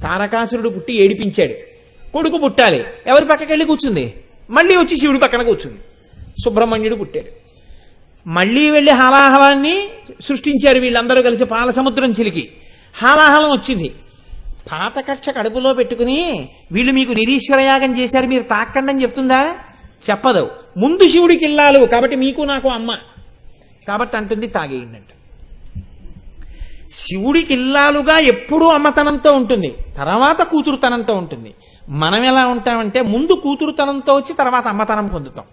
తారకాసురుడు పుట్టి ఏడిపించాడు, కొడుకు పుట్టాలి, ఎవరి పక్కకెళ్ళి కూర్చుంది? మళ్ళీ వచ్చి శివుడి పక్కన కూర్చుంది. సుబ్రహ్మణ్యుడు పుట్టాడు, మళ్ళీ వెళ్ళి హాలాహలాన్ని సృష్టించారు వీళ్ళందరూ కలిసి. పాలసముద్రం చిలికి హాలాహలం వచ్చింది. పాత కక్ష కడుపులో పెట్టుకుని వీళ్ళు మీకు నిరీశ్వరయాగం చేశారు, మీరు తాక్కండి అని చెప్తుందా? చెప్పదు. ముందు శివుడికి ఇల్లాలు కాబట్టి మీకు నాకు అమ్మ కాబట్టి అంటుంది తాగేయండి అంట. శివుడికి ఇల్లాలుగా ఎప్పుడూ అమ్మతనంతో ఉంటుంది, తర్వాత కూతురుతనంతో ఉంటుంది. మనం ఎలా ఉంటామంటే ముందు కూతురుతనంతో వచ్చి తర్వాత అమ్మతనం పొందుతాం.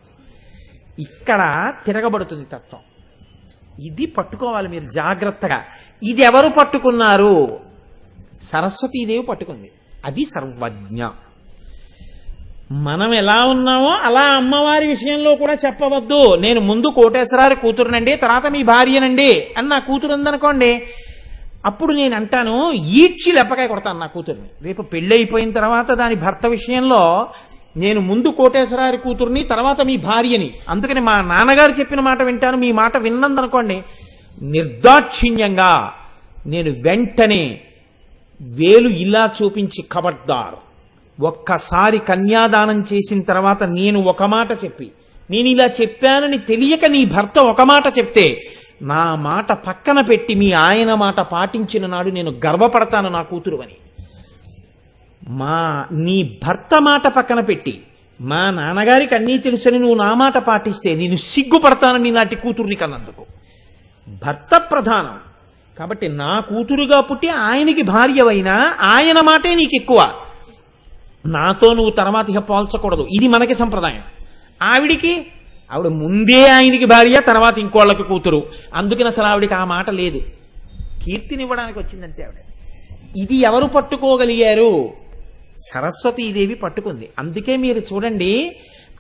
ఇక్కడ తిరగబడుతుంది తత్వం. ఇది పట్టుకోవాలి మీరు జాగ్రత్తగా. ఇది ఎవరు పట్టుకున్నారు? సరస్వతీదేవి పట్టుకుంది. అది సర్వజ్ఞ. మనం ఎలా ఉన్నామో అలా అమ్మవారి విషయంలో కూడా చెప్పవద్దు. నేను ముందు కోటేశ్వరారి కూతురునండి, తర్వాత మీ భార్యనండి అని నా కూతురు ఉందనుకోండి, అప్పుడు నేను అంటాను ఈడ్చి లెప్పకాయ కొడతాను నా కూతుర్ని. రేపు పెళ్ళి అయిపోయిన తర్వాత దాని భర్త విషయంలో నేను ముందు కోటేశ్వరారి కూతుర్ని, తర్వాత మీ భార్యని. అందుకని మా నాన్నగారు చెప్పిన మాట వింటాను, మీ మాట విన్నందనుకోండి, నిర్దాక్షిణ్యంగా నేను వెంటనే వేలు ఇలా చూపించి ఖబర్దార్, ఒక్కసారి కన్యాదానం చేసిన తర్వాత నేను ఒక మాట చెప్పి, నేను ఇలా చెప్పానని తెలియక నీ భర్త ఒక మాట చెప్తే, నా మాట పక్కన పెట్టి మీ ఆయన మాట పాటించిన నాడు నేను గర్వపడతాను నా కూతురు అని. నీ భర్త మాట పక్కన పెట్టి మా నాన్నగారికి అన్నీ తెలుసని నువ్వు నా మాట పాటిస్తే నేను సిగ్గుపడతాను నీ నాటి కూతుర్ని కన్నందుకు. భర్త ప్రధానం కాబట్టి నా కూతురుగా పుట్టి ఆయనకి భార్యవైనా ఆయన మాటే నీకు ఎక్కువ. నాతో నువ్వు తర్వాత ఇక పోల్చకూడదు. ఇది మనకి సంప్రదాయం. ఆవిడ ముందే ఆయనకి భార్య, తర్వాత ఇంకోళ్ళకి కూతురు. అందుకని అసలు ఆవిడికి ఆ మాట లేదు. కీర్తినివ్వడానికి వచ్చిందంటే ఆవిడ. ఇది ఎవరు పట్టుకోగలిగారు? సరస్వతీదేవి పట్టుకుంది. అందుకే మీరు చూడండి,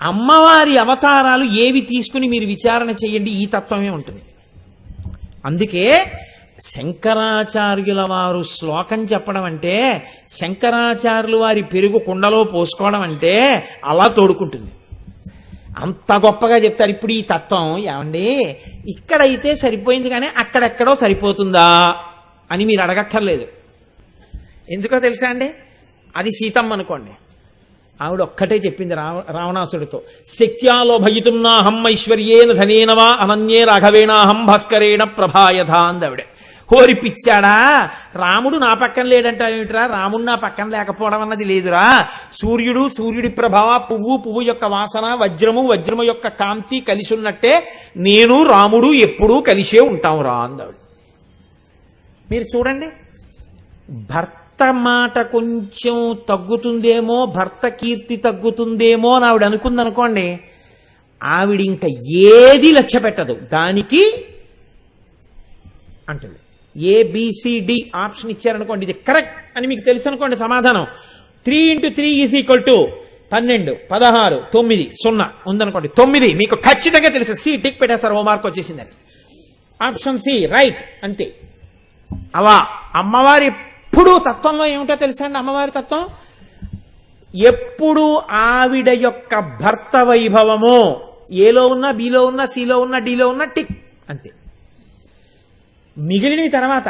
అమ్మవారి అవతారాలు ఏవి తీసుకుని మీరు విచారణ చేయండి, ఈ తత్వమే ఉంటుంది. అందుకే శంకరాచార్యుల వారు శ్లోకం చెప్పడం అంటే, శంకరాచార్యులు వారి పెరుగు కుండలో పోసుకోవడం అంటే అలా తోడుకుంటుంది. అంత గొప్పగా చెప్తారు. ఇప్పుడు ఈ తత్వం ఏమండి ఇక్కడైతే సరిపోయింది కానీ అక్కడెక్కడో సరిపోతుందా అని మీరు అడగక్కర్లేదు. ఎందుకో తెలుసా అండి? అది సీతమ్మ అనుకోండి, ఆవిడ ఒక్కటే చెప్పింది రావణాసుడితో, శక్త్యాలో భయితున్నాహం ఐశ్వర్యేన ధనేనవా అనన్యే రాఘవేణాహం భాస్కరేణ ప్రభాయథ అంది ఆవిడ. హోరి పిచ్చాడా, రాముడు నా పక్కన లేడంటావేమిట్రా? రాముడు నా పక్కన లేకపోవడం అన్నది లేదురా. సూర్యుడి ప్రభావ, పువ్వు యొక్క వాసన, వజ్రము యొక్క కాంతి కలిసి ఉన్నట్టే నేను రాముడు ఎప్పుడూ కలిసే ఉంటాం రా అందావిడ. మీరు చూడండి, భర్త మాట కొంచెం తగ్గుతుందేమో, భర్త కీర్తి తగ్గుతుందేమో అని ఆవిడ అనుకుందనుకోండి, ఆవిడ ఇంకా ఏది లక్ష్య పెట్టదు, దానికి అంటుంది. ఏబిసిడి ఆప్షన్ ఇచ్చారనుకోండి, ఇది కరెక్ట్ అని మీకు తెలుసు అనుకోండి సమాధానం. 3 × 3 = 12, 16, 9, 0 ఉందనుకోండి, 9 మీకు ఖచ్చితంగా తెలుసు. సి టిక్ పెట్టేస్తారు, ఓ మార్క్ వచ్చేసిందని. ఆప్షన్ సి రైట్, అంతే. అలా అమ్మవారి ఎప్పుడు తత్వంలో ఏమిటో తెలుసా అండి? అమ్మవారి తత్వం ఎప్పుడు ఆవిడ యొక్క భర్త వైభవమో ఏలో ఉన్నా, బిలో ఉన్నా, సిలో ఉన్నా, డిలో ఉన్నా టిక్, అంతే. మిగిలిన తర్వాత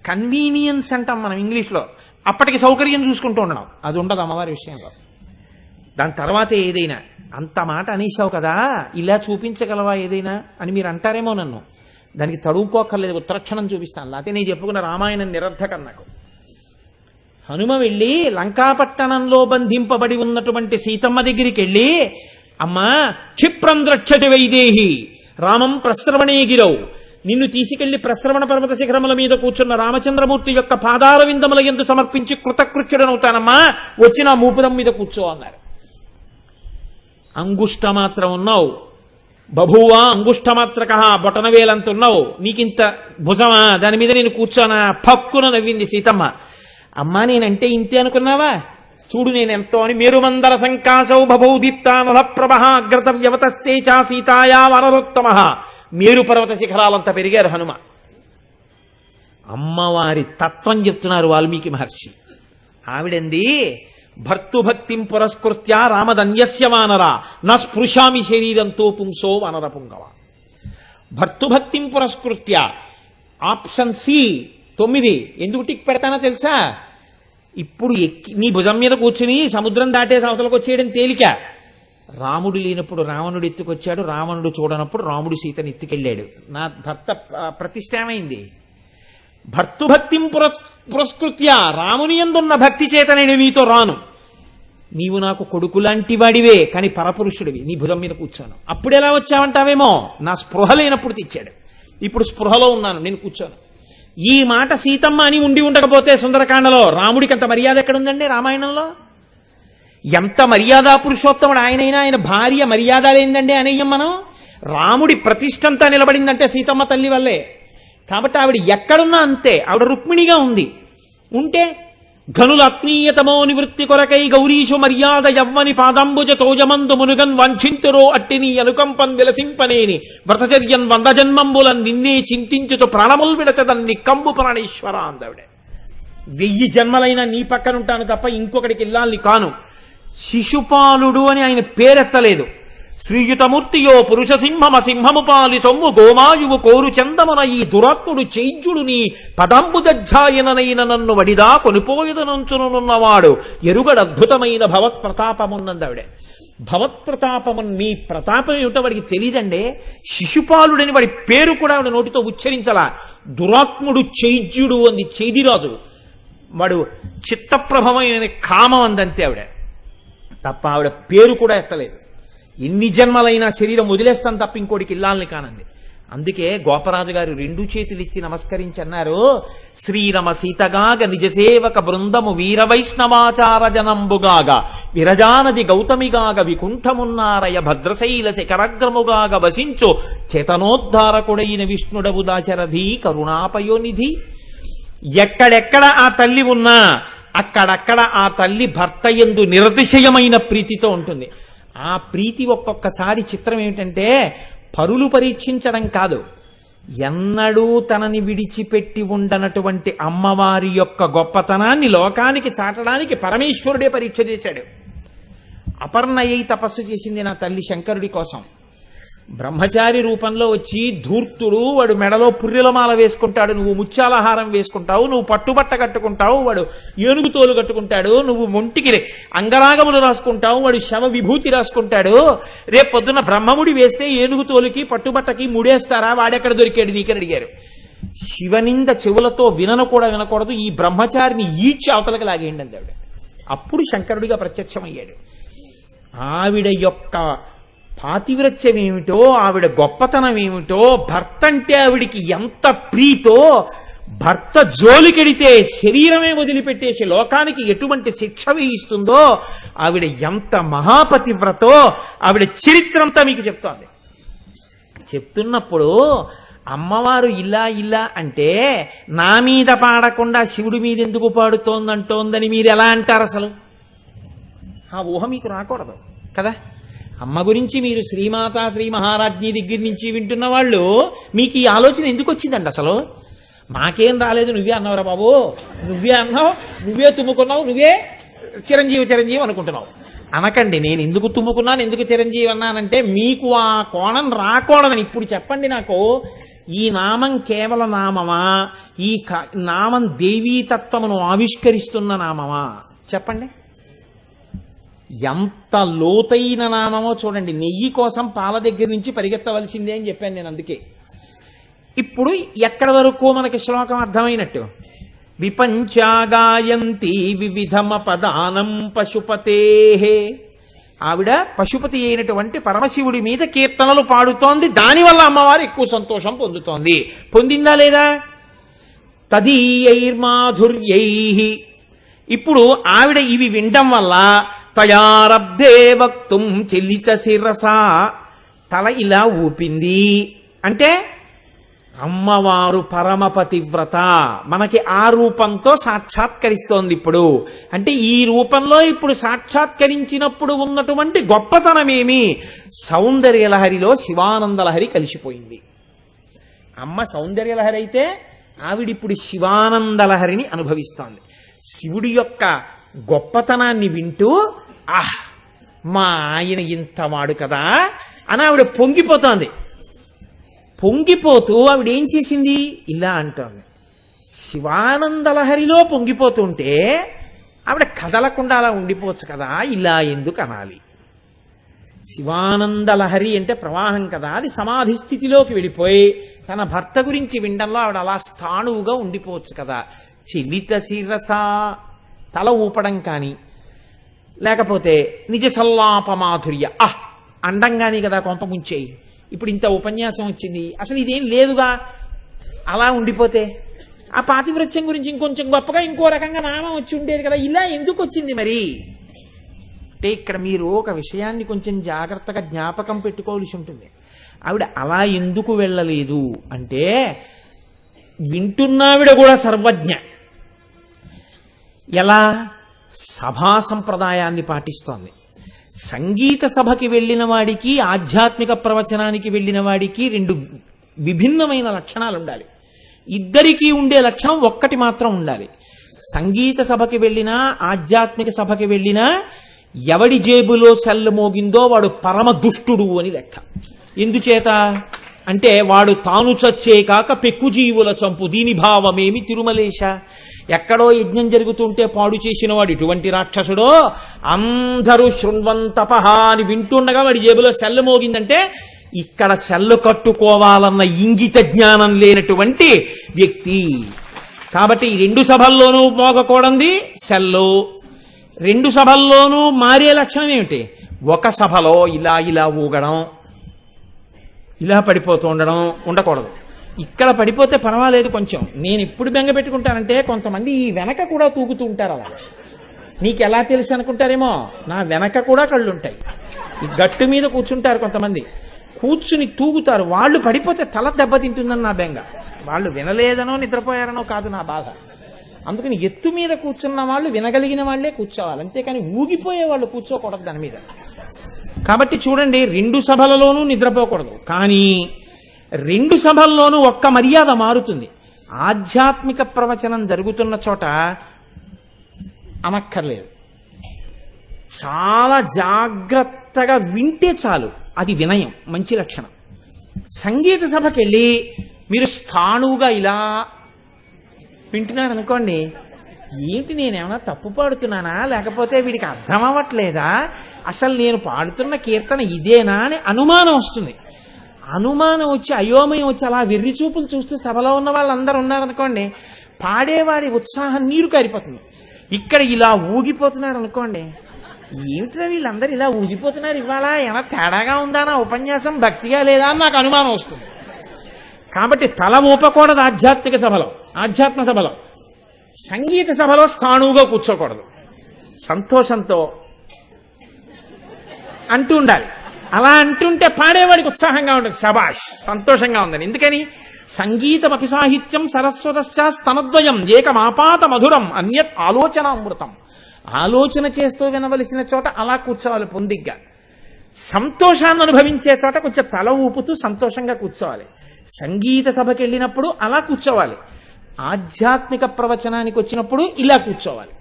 కన్వీనియన్స్ అంటాం మనం ఇంగ్లీష్లో, అప్పటికి సౌకర్యం చూసుకుంటూ ఉండడం, అది ఉండదు అమ్మవారి విషయంలో. దాని తర్వాత ఏదైనా అంత మాట అనేసావు కదా, ఇలా చూపించగలవా ఏదైనా అని మీరు అంటారేమో నన్ను. దానికి తడువుకోక్కర్లేదు, ఉత్తరక్షణం చూపిస్తాను. లేకపోతే నేను చెప్పుకున్న రామాయణం నిరర్ధకం నాకు. హనుమ వెళ్ళి లంకాపట్టణంలో బంధింపబడి ఉన్నటువంటి సీతమ్మ దగ్గరికి వెళ్ళి, అమ్మా క్షిప్రం ద్రక్షతి వైదేహి రామం ప్రశ్రవణే గిరౌ, నిన్ను తీసుకెళ్లి ప్రశ్రవణ పర్వత శిఖరముల మీద కూర్చున్న రామచంద్రమూర్తి యొక్క పాదార విందముల యందు సమర్పించి కృతకృత్యుడనవుతానమ్మా, వచ్చి నా మూపురం మీద కూర్చో అన్నారు. అంగుష్టమాత్రం ఉన్నావు, బభూవా అంగుష్టమాత్రక, బొటనవేలంత ఉన్నావు, నీకింత భుజమా, దాని మీద నేను కూర్చోనా? పక్కున నవ్వింది సీతమ్మ. అమ్మా నేనంటే ఇంతే అనుకున్నావా? చూడు నేనెంతో అని. మేరుమందర సంకాశౌ బభౌ దీప్తానల ప్రభ అగ్రత వ్యవతస్తే చా సీతాయా వనరోత్తమ. మేరు పర్వత శిఖరాలంతా పెరిగారు హనుమ. అమ్మవారి తత్వం చెప్తున్నారు వాల్మీకి మహర్షి. ఆవిడంది, భర్తుభక్తిం పురస్కృత్య రామదన్యస్య వానర నా స్పృశామి శరీరంతో పుంసో వనర పుంగవ. భర్తుభక్తిం పురస్కృత్య ఆప్షన్ సి 9. ఎందుకు టిక్ పెడతానో తెలుసా? ఇప్పుడు నీ భుజం మీద కూర్చుని సముద్రం దాటే అవతలకు వచ్చేయడం తేలిక. రాముడు లేనప్పుడు రావణుడు ఎత్తుకొచ్చాడు, రావణుడు చూడనప్పుడు రాముడు సీతను ఎత్తుకెళ్ళాడు. నా భర్త ప్రతిష్ట ఏమైంది? భర్తుభక్తిం పురస్కృత్య, రాముని యందున్న భక్తి చేత నేను నీతో రాను. నీవు నాకు కొడుకు లాంటి వాడివే కానీ పరపురుషుడివి, నీ భుజం మీద కూర్చోను. అప్పుడు ఎలా వచ్చావంటావేమో, నా స్పృహ లేనప్పుడు తెచ్చాడు. ఇప్పుడు స్పృహలో ఉన్నాను, నేను కూర్చోను. ఈ మాట సీతమ్మ అని ఉండకపోతే సుందరకాండలో రాముడికి అంత మర్యాద ఎక్కడుందండి? రామాయణంలో ఎంత మర్యాద పురుషోత్తముడు ఆయనైనా ఆయన భార్య మర్యాద లేదండి అనేయం మనం. రాముడి ప్రతిష్టంతా నిలబడిందంటే సీతమ్మ తల్లి వల్లే. కాబట్టి ఆవిడ ఎక్కడున్నా అంతే, ఆవిడ రుక్మిణిగా ఉంది. ఉంటే ఘనుల ఆత్మీయతమో నివృత్తి కొరకై గౌరీషు మర్యాద యవ్వని పాదంబుజ తోజమందు మునుగన్ వంఛింతురో అట్టిని అనుకంపన్ విలసింపనేని వ్రతచర్యన్ 100 జన్మంబులన్ నిన్నే చింతించుతూ ప్రాణముల్ విడచదన్ నిక్కంబు ప్రాణేశ్వర అందావిడ. 1000 జన్మలైనా నీ పక్కనుంటాను తప్ప ఇంకొకటికి ఇల్లాలని కాను. శిశుపాలుడు అని ఆయన పేరెత్తలేదు. శ్రీయుతమూర్తియో పురుష సింహమ సింహము పాలి సొమ్ము గోమాయువు కోరు చందమన ఈ దురాత్ముడు చైద్యుడు నీ పదంబుజాయననైన నన్ను వడిదా కొనిపోయదనంచునున్నవాడు ఎరుగడద్భుతమైన భవత్ప్రతాపమున్నందావిడే. భవత్ప్రతాపము, మీ ప్రతాపం ఏమిటో వాడికి తెలియదండే. శిశుపాలుడని వాడి పేరు కూడా ఆవిడ నోటితో ఉచ్చరించలా. దురాత్ముడు చైద్యుడు అంది చైదిరాజు. వాడు చిత్తప్రభమైన కామం అందంతే ఆవిడ తప్ప ఆవిడ పేరు కూడా ఎత్తలేదు. ఎన్ని జన్మలైనా శరీరం వదిలేస్తాను తప్ప ఇంకోటికి ఇల్లాలని కానంది. అందుకే గోపరాజు గారు 2 చేతులిచ్చి నమస్కరించి అన్నారు, శ్రీరమ సీతగాగ నిజసేవక బృందము వీర వైష్ణవాచార జనంబుగాగ విరజానది గౌతమిగాగ వికుంఠమున్నారయ భద్రశైల శిఖరగ్రముగాగ వసించు చేతనోద్ధారకుడైన విష్ణుడవు దాశరథి కరుణాపయోనిధి. ఎక్కడెక్కడ ఆ తల్లి ఉన్నా అక్కడక్కడ ఆ తల్లి భర్త యందు నిరతిశయమైన ప్రీతితో ఉంటుంది. ఆ ప్రీతి ఒక్కొక్కసారి చిత్రం ఏమిటంటే పరులు పరీక్షించడం కాదు, ఎన్నడూ తనని విడిచిపెట్టి ఉండనటువంటి అమ్మవారి యొక్క గొప్పతనాన్ని లోకానికి చాటడానికి పరమేశ్వరుడే పరీక్ష చేశాడు. అపర్ణయ్యి తపస్సు చేసింది నా తల్లి శంకరుడి కోసం. బ్రహ్మచారి రూపంలో వచ్చి ధూర్తుడు, వాడు మెడలో పుర్రెలమాల వేసుకుంటాడు, నువ్వు ముత్యాలహారం వేసుకుంటావు, నువ్వు పట్టుబట్ట కట్టుకుంటావు, వాడు ఏనుగు తోలు కట్టుకుంటాడు, నువ్వు ఒంటికి అంగరాగములు రాసుకుంటావు, వాడు శవ విభూతి రాసుకుంటాడు. రేపు పొద్దున్న బ్రహ్మముడి వేస్తే ఏనుగు తోలుకి పట్టుబట్టకి ముడేస్తారా, వాడెక్కడ దొరికాడు నీకని అడిగారు. శివనింద చెవులతో వినను కూడా వినకూడదు, ఈ బ్రహ్మచారిని ఈడ్చి అవతలకి లాగేయండి అందావిడ. అప్పుడు శంకరుడిగా ప్రత్యక్షమయ్యాడు. ఆవిడ యొక్క పాతివ్రత్యం ఏమిటో, ఆవిడ గొప్పతనం ఏమిటో, భర్త అంటే ఆవిడికి ఎంత ప్రీతో, భర్త జోలికెడితే శరీరమే వదిలిపెట్టేసి లోకానికి ఎటువంటి శిక్ష వేయిస్తుందో, ఆవిడ ఎంత మహాపతివ్రతో ఆవిడ చరిత్రంతా మీకు చెప్తోంది. చెప్తున్నప్పుడు అమ్మవారు ఇలా అంటే నా మీద పాడకుండా శివుడి మీద ఎందుకు పాడుతోందంటోందని మీరు ఎలా అంటారు? అసలు ఆ ఊహ మీకు రాకూడదు కదా. అమ్మ గురించి మీరు శ్రీమాత శ్రీ మహారాజ్ఞి దగ్గర నుంచి వింటున్న వాళ్ళు మీకు ఈ ఆలోచన ఎందుకు వచ్చిందండి? అసలు మాకేం రాలేదు, నువ్వే అన్నావురా బాబు, నువ్వే అన్నావు, నువ్వే తుమ్ముకున్నావు, నువ్వే చిరంజీవి అనుకుంటున్నావు అనకండి. నేను ఎందుకు తుమ్ముకున్నాను, ఎందుకు చిరంజీవి అన్నానంటే మీకు ఆ కోణం రాకూడదని. ఇప్పుడు చెప్పండి నాకు, ఈ నామం కేవల నామమా, ఈ నామం దేవీతత్వమును ఆవిష్కరిస్తున్న నామమా? చెప్పండి. ఎంత లోతైన నామమో చూడండి. నెయ్యి కోసం పాల దగ్గర నుంచి పరిగెత్తవలసిందే అని చెప్పాను నేను. అందుకే ఇప్పుడు ఎక్కడి వరకు మనకి శ్లోకం అర్థమైనట్టు, విపంచాగాయంతి వివిధమ పదానం పశుపతే. ఆవిడ పశుపతి అయినటువంటి పరమశివుడి మీద కీర్తనలు పాడుతోంది, దానివల్ల అమ్మవారు ఎక్కువ సంతోషం పొందుతోంది. పొందిందా లేదా? తదీయైర్మాధుర్యై. ఇప్పుడు ఆవిడ ఇవి వినడం వల్ల తయారబ్ధే వక్తుం చెల్లిత శిరస, తల ఇలా ఊపింది. అంటే అమ్మవారు పరమపతివ్రత మనకి ఆ రూపంతో సాక్షాత్కరిస్తోంది. ఇప్పుడు అంటే ఈ రూపంలో ఇప్పుడు సాక్షాత్కరించినప్పుడు ఉన్నటువంటి గొప్పతనమేమి? సౌందర్యలహరిలో శివానందలహరి కలిసిపోయింది. అమ్మ సౌందర్యలహరి అయితే ఆవిడిప్పుడు శివానందలహరిని అనుభవిస్తోంది. శివుడి యొక్క గొప్పతనాన్ని వింటూ మా ఆయన ఇంతవాడు కదా అని ఆవిడ పొంగిపోతోంది. పొంగిపోతూ ఆవిడ ఏం చేసింది? ఇలా అంటోంది. శివానందలహరిలో పొంగిపోతుంటే ఆవిడ కదలకుండా అలా ఉండిపోవచ్చు కదా, ఇలా ఎందుకు అనాలి? శివానందలహరి అంటే ప్రవాహం కదా, అది సమాధి స్థితిలోకి వెళ్ళిపోయి తన భర్త గురించి వినడంలో ఆవిడ అలా స్థాణువుగా ఉండిపోవచ్చు కదా. చెలిత శిరస, తల ఊపడం కానీ, లేకపోతే నిజ సల్లాపమాధుర్య, అండంగాని కదా కొంప ముంచేయి. ఇప్పుడు ఇంత ఉపన్యాసం వచ్చింది, అసలు ఇదేం లేదుగా, అలా ఉండిపోతే ఆ పాతివ్రత్యం గురించి ఇంకొంచెం గొప్పగా ఇంకో రకంగా నామం వచ్చి ఉండేది కదా, ఇలా ఎందుకు వచ్చింది మరి అంటే ఇక్కడ మీరు ఒక విషయాన్ని కొంచెం జాగ్రత్తగా జ్ఞాపకం పెట్టుకోవాల్సి ఉంటుంది. ఆవిడ అలా ఎందుకు వెళ్ళలేదు అంటే వింటున్నావిడ కూడా సర్వజ్ఞ. ఎలా? సభా సంప్రదాయాన్ని పాటిస్తోంది. సంగీత సభకి వెళ్ళిన వాడికి ఆధ్యాత్మిక ప్రవచనానికి వెళ్ళిన వాడికి రెండు విభిన్నమైన లక్షణాలు ఉండాలి. ఇద్దరికీ ఉండే లక్షణం ఒక్కటి మాత్రం ఉండాలి. సంగీత సభకి వెళ్ళినా ఆధ్యాత్మిక సభకి వెళ్ళినా ఎవడి జేబులో సెల్లు మోగిందో వాడు పరమ దుష్టుడు అని లెక్క. ఎందుచేత అంటే వాడు తాను చచ్చే కాక పెక్కుజీవుల చంపు దీని భావమేమి తిరుమలేశ. ఎక్కడో యజ్ఞం జరుగుతుంటే పాడు చేసిన వాడు ఇటువంటి రాక్షసుడో, అందరూ శృణ్వంతపహ అని వింటుండగా వాడి జేబులో సెల్లు మోగిందంటే ఇక్కడ సెల్లు కట్టుకోవాలన్న ఇంగిత జ్ఞానం లేనటువంటి వ్యక్తి. కాబట్టి ఈ రెండు సభల్లోనూ మోగకూడంది సెల్లు. రెండు సభల్లోనూ మారే లక్షణం ఏమిటి? ఒక సభలో ఇలా ఇలా ఊగడం, ఇలా పడిపోతూ ఉండడం ఉండకూడదు. ఇక్కడ పడిపోతే పర్వాలేదు కొంచెం. నేను ఎప్పుడు బెంగ పెట్టుకుంటానంటే కొంతమంది ఈ వెనక కూడా తూగుతూ ఉంటారు. అలా నీకు ఎలా తెలుసు అనుకుంటారేమో, నా వెనక కూడా కళ్ళుంటాయి. ఈ గట్టు మీద కూర్చుంటారు కొంతమంది, కూర్చుని తూగుతారు. వాళ్ళు పడిపోతే తల దెబ్బతింటుందని నా బెంగ. వాళ్ళు వినలేదనో నిద్రపోయారనో కాదు నా బాధ. అందుకని ఎత్తు మీద కూర్చున్న వాళ్ళు వినగలిగిన వాళ్లే కూర్చోవాలి, అంతేకాని ఊగిపోయే వాళ్ళు కూర్చోకూడదు దాని మీద. కాబట్టి చూడండి, రెండు సభలలోనూ నిద్రపోకూడదు. కానీ రెండు సభల్లోనూ ఒక్క మర్యాద మారుతుంది. ఆధ్యాత్మిక ప్రవచనం జరుగుతున్న చోట అనక్కర్లేదు, చాలా జాగ్రత్తగా వింటే చాలు, అది వినయం, మంచి లక్షణం. సంగీత సభకి వెళ్ళి మీరు స్థాణువుగా ఇలా వింటున్నారనుకోండి, ఏంటి నేనేమన్నా తప్పు పాడుతున్నానా, లేకపోతే వీడికి అర్థం అవ్వట్లేదా, అసలు నేను పాడుతున్న కీర్తన ఇదేనా అని అనుమానం వస్తుంది. అనుమానం వచ్చి అయోమయం వచ్చి అలా వెర్రి చూపులు చూస్తూ సభలో ఉన్న వాళ్ళందరూ ఉన్నారనుకోండి, పాడేవాడి ఉత్సాహం నీరు కారిపోతుంది. ఇక్కడ ఇలా ఊగిపోతున్నారు అనుకోండి, ఏమిటిరా వీళ్ళందరూ ఇలా ఊగిపోతున్నారు, ఇవాళ ఏమైనా తేడాగా ఉందా నా ఉపన్యాసం, భక్తిగా లేదా అని నాకు అనుమానం వస్తుంది. కాబట్టి తల ఊపకూడదు ఆధ్యాత్మిక సభలో, ఆధ్యాత్మ సభలో. సంగీత సభలో స్థాణువుగా కూర్చోకూడదు, సంతోషంతో అంటూ ఉండాలి. అలా అంటుంటే పాడేవాడికి ఉత్సాహంగా ఉంటుంది, శబాష్ సంతోషంగా ఉందని. ఎందుకని? సంగీతమపి సాహిత్యం సరస్వతశ్చ ఏకమాపాత మధురం అన్యత్ ఆలోచనామృతం. ఆలోచన చేస్తూ వినవలసిన చోట అలా కూర్చోవాలి పొందిగ్గా. సంతోషాన్ని అనుభవించే చోట కొంచెం తల ఊపుతూ సంతోషంగా కూర్చోవాలి. సంగీత సభకి వెళ్ళినప్పుడు అలా కూర్చోవాలి, ఆధ్యాత్మిక ప్రవచనానికి వచ్చినప్పుడు ఇలా కూర్చోవాలి.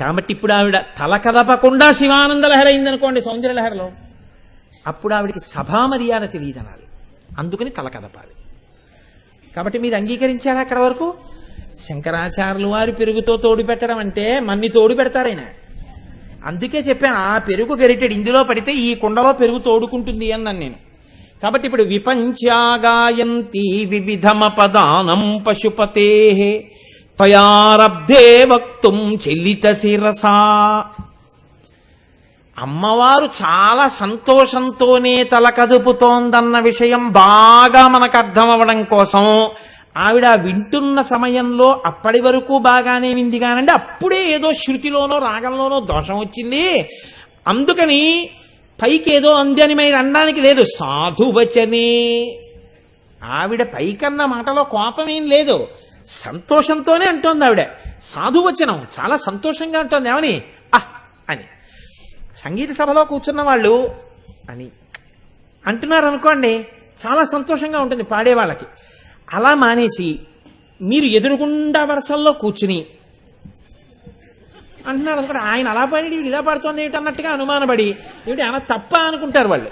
కాబట్టి ఇప్పుడు ఆవిడ తల కదపకుండా శివానంద లహరి అయిందనుకోండి సౌందర్యలహరిలో, అప్పుడు ఆవిడికి సభా మర్యాద తెలియదనాలి, అందుకని తల కదపాలి. కాబట్టి మీరు అంగీకరించారా అక్కడ వరకు? శంకరాచార్యులు వారి పెరుగుతో తోడు పెట్టడం అంటే మన్ని తోడు పెడతారైన. అందుకే చెప్పాను, ఆ పెరుగు గరిటెడు ఇందులో పడితే ఈ కుండలో పెరుగు తోడుకుంటుంది అన్నాను నేను. కాబట్టి ఇప్పుడు విపంచాగాయంతి వివిధమపదానం పశుపతే త్వయారబ్ధే వక్తుం చెల్లిత శిరసా. అమ్మవారు చాలా సంతోషంతోనే తల కదుపుతోందన్న విషయం బాగా మనకు అర్థం అవ్వడం కోసం ఆవిడ వింటున్న సమయంలో అప్పటి వరకు బాగానే వింది కానండి, అప్పుడే ఏదో శృతిలోనో రాగంలోనో దోషం వచ్చింది, అందుకని పైకి ఏదో అంది అని మీరు అనడానికి లేదు. సాధువచనే, ఆవిడ పైకన్న మాటలో కోపం ఏం లేదు, సంతోషంతోనే అంటోంది ఆవిడ. సాధువచనం, చాలా సంతోషంగా అంటోంది. ఏమని? అని. సంగీత సభలో కూర్చున్న వాళ్ళు అని అంటున్నారు అనుకోండి, చాలా సంతోషంగా ఉంటుంది పాడేవాళ్ళకి. అలా మానేసి మీరు ఎదురుగుండా వరసల్లో కూర్చుని అంటున్నారు అనుకోండి, ఆయన అలా పాడి వీడు ఇలా పాడుతోంది ఏమిటి అన్నట్టుగా అనుమానపడి ఏమిటి అలా తప్ప అనుకుంటారు వాళ్ళు.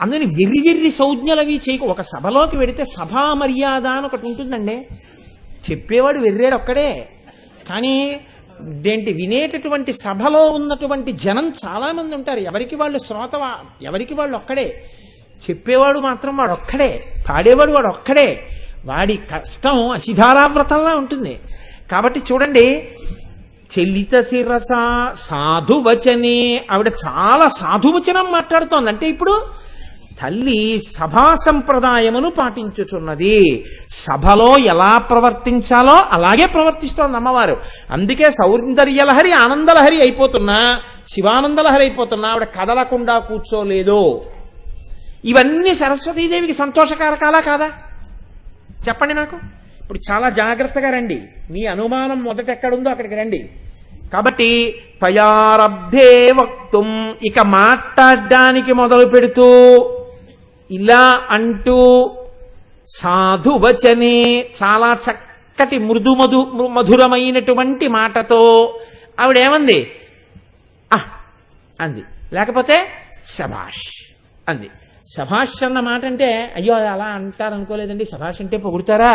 అందుకని వెర్రి వెర్రి సంజ్ఞలవి చేయకు. ఒక సభలోకి వెడితే సభా మర్యాద అని ఒకటి ఉంటుందండి. చెప్పేవాడు వెర్రేడు ఒక్కడే, కానీ దేంటి వినేటటువంటి సభలో ఉన్నటువంటి జనం చాలా మంది ఉంటారు. ఎవరికి వాళ్ళు శ్రోత, ఎవరికి వాళ్ళు ఒక్కడే. చెప్పేవాడు మాత్రం వాడు ఒక్కడే, పాడేవాడు వాడు ఒక్కడే. వాడి కష్టం అసిధారావ్రతంలా ఉంటుంది. కాబట్టి చూడండి, చెల్లిత శిరస సాధువచనే, ఆవిడ చాలా సాధువచనం మాట్లాడుతోంది. అంటే ఇప్పుడు తల్లి సభా సంప్రదాయమును పాటించుచున్నది. సభలో ఎలా ప్రవర్తించాలో అలాగే ప్రవర్తిస్తోంది అమ్మవారు. అందుకే సౌందర్యలహరి ఆనందలహరి అయిపోతున్నా, శివానందలహరి అయిపోతున్నా ఆవిడ కదలకుండా కూర్చోలేదు. ఇవన్నీ సరస్వతీదేవికి సంతోషకారకాలా కాదా? చెప్పండి నాకు. ఇప్పుడు చాలా జాగ్రత్తగా రండి, మీ అనుమానం మొదట ఎక్కడుందో అక్కడికి రండి. కాబట్టి పయారబ్ధే వక్తుం, ఇక మాట్లాడడానికి మొదలు పెడుతూ ఇలా అంటూ సాధువచనే, చాలా చక్కటి మధురమైనటువంటి మాటతో ఆవిడేమంది? అంది. లేకపోతే శభాష్ అంది. శభాష్ అన్న మాట అంటే అయ్యో అలా అంటారు అనుకోలేదండి, శభాష్ అంటే పొగుడుతారా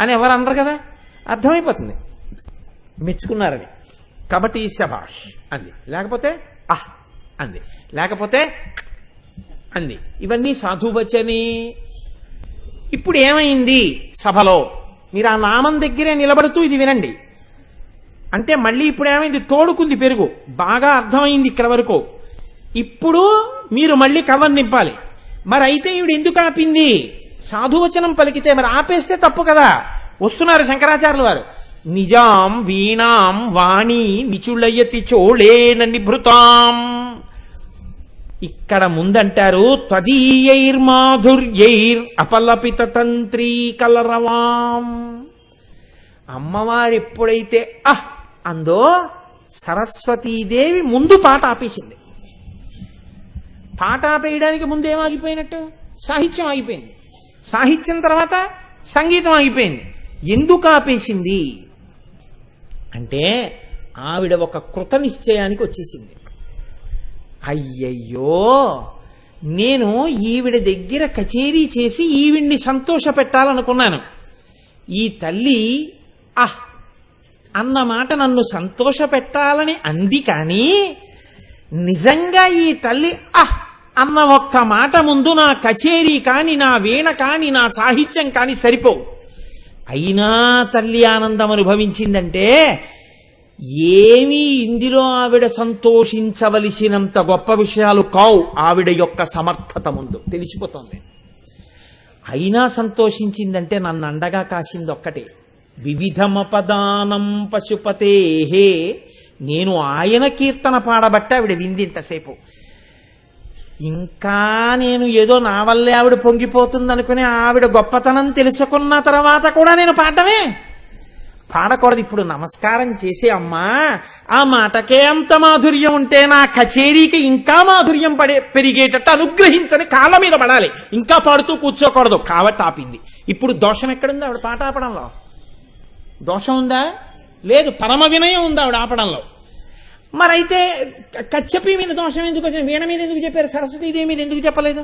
అని ఎవరు అనరు కదా, అర్థమైపోతుంది మెచ్చుకున్నారని. కాబట్టి శభాష్ అంది. లేకపోతే అంది. లేకపోతే అంది. ఇవన్నీ సాధువచని. ఇప్పుడు ఏమైంది సభలో? మీరు ఆ నామం దగ్గరే నిలబడుతూ ఇది వినండి. అంటే మళ్ళీ ఇప్పుడు ఏమైంది? తోడుకుంది పెరుగు. బాగా అర్థమైంది ఇక్కడ వరకు. ఇప్పుడు మీరు మళ్ళీ కవర్ నింపాలి. మరి అయితే ఈవిడ ఎందుకు ఆపింది? సాధువచనం పలికితే మరి ఆపేస్తే తప్పు కదా. వస్తున్నారు శంకరాచార్యులు వారు. నిజాం వీణాం వాణి నిచుళయతి చోళేన నిభృతాం. ఇక్కడ ముందంటారు త్వదీయైర్మాధుర్యైర్ అపలపిత తంత్రీ కలరవాం. అమ్మవారు ఎప్పుడైతే అందో సరస్వతీదేవి ముందు పాట ఆపేసింది. పాట ఆపేయడానికి ముందు ఏమాగిపోయినట్టు? సాహిత్యం ఆగిపోయింది. సాహిత్యం తర్వాత సంగీతం ఆగిపోయింది. ఎందుకు ఆపేసింది అంటే ఆవిడ ఒక కృత నిశ్చయానికి వచ్చేసింది. అయ్యయ్యో, నేను ఈవిడ దగ్గర కచేరీ చేసి ఈవిడ్ని సంతోష పెట్టాలనుకున్నాను. ఈ తల్లి అన్న మాట నన్ను సంతోష పెట్టాలని అంది. కానీ నిజంగా ఈ తల్లి అన్న ఒక్క మాట ముందు నా కచేరీ కాని, నా వీణ కాని, నా సాహిత్యం కాని సరిపోవు. అయినా తల్లి ఆనందం అనుభవించిందంటే ఏమీ ఇందులో ఆవిడ సంతోషించవలసినంత గొప్ప విషయాలు కావు. ఆవిడ యొక్క సమర్థత ముందు తెలిసిపోతుంది. అయినా సంతోషించిందంటే నన్ను అండగా కాసింది ఒక్కటే. వివిధమపదానం పశుపతేహే, నేను ఆయన కీర్తన పాడబట్ట ఆవిడ వింది ఇంతసేపు. ఇంకా నేను ఏదో నా వల్లే ఆవిడ పొంగిపోతుంది అనుకుని ఆవిడ గొప్పతనం తెలుసుకున్న తర్వాత కూడా నేను పాడకూడదు. ఇప్పుడు నమస్కారం చేసే అమ్మా, ఆ మాటకే అంత మాధుర్యం ఉంటే నా కచేరీకి ఇంకా మాధుర్యం పెరిగేటట్టు అనుగ్రహించని కాళ్ళ మీద పడాలి. ఇంకా పాడుతూ కూర్చోకూడదు. కాబట్టి ఆపింది. ఇప్పుడు దోషం ఎక్కడుంది ఆవిడ పాట ఆపడంలో? దోషం ఉందా? లేదు. పరమ వినయం ఉంది ఆవిడ ఆపడంలో. మరైతే కచ్చపి మీద దోషం ఎందుకు వచ్చింది? వీణ మీద ఎందుకు చెప్పారు? సరస్వతీదేవి మీద ఎందుకు చెప్పలేదు?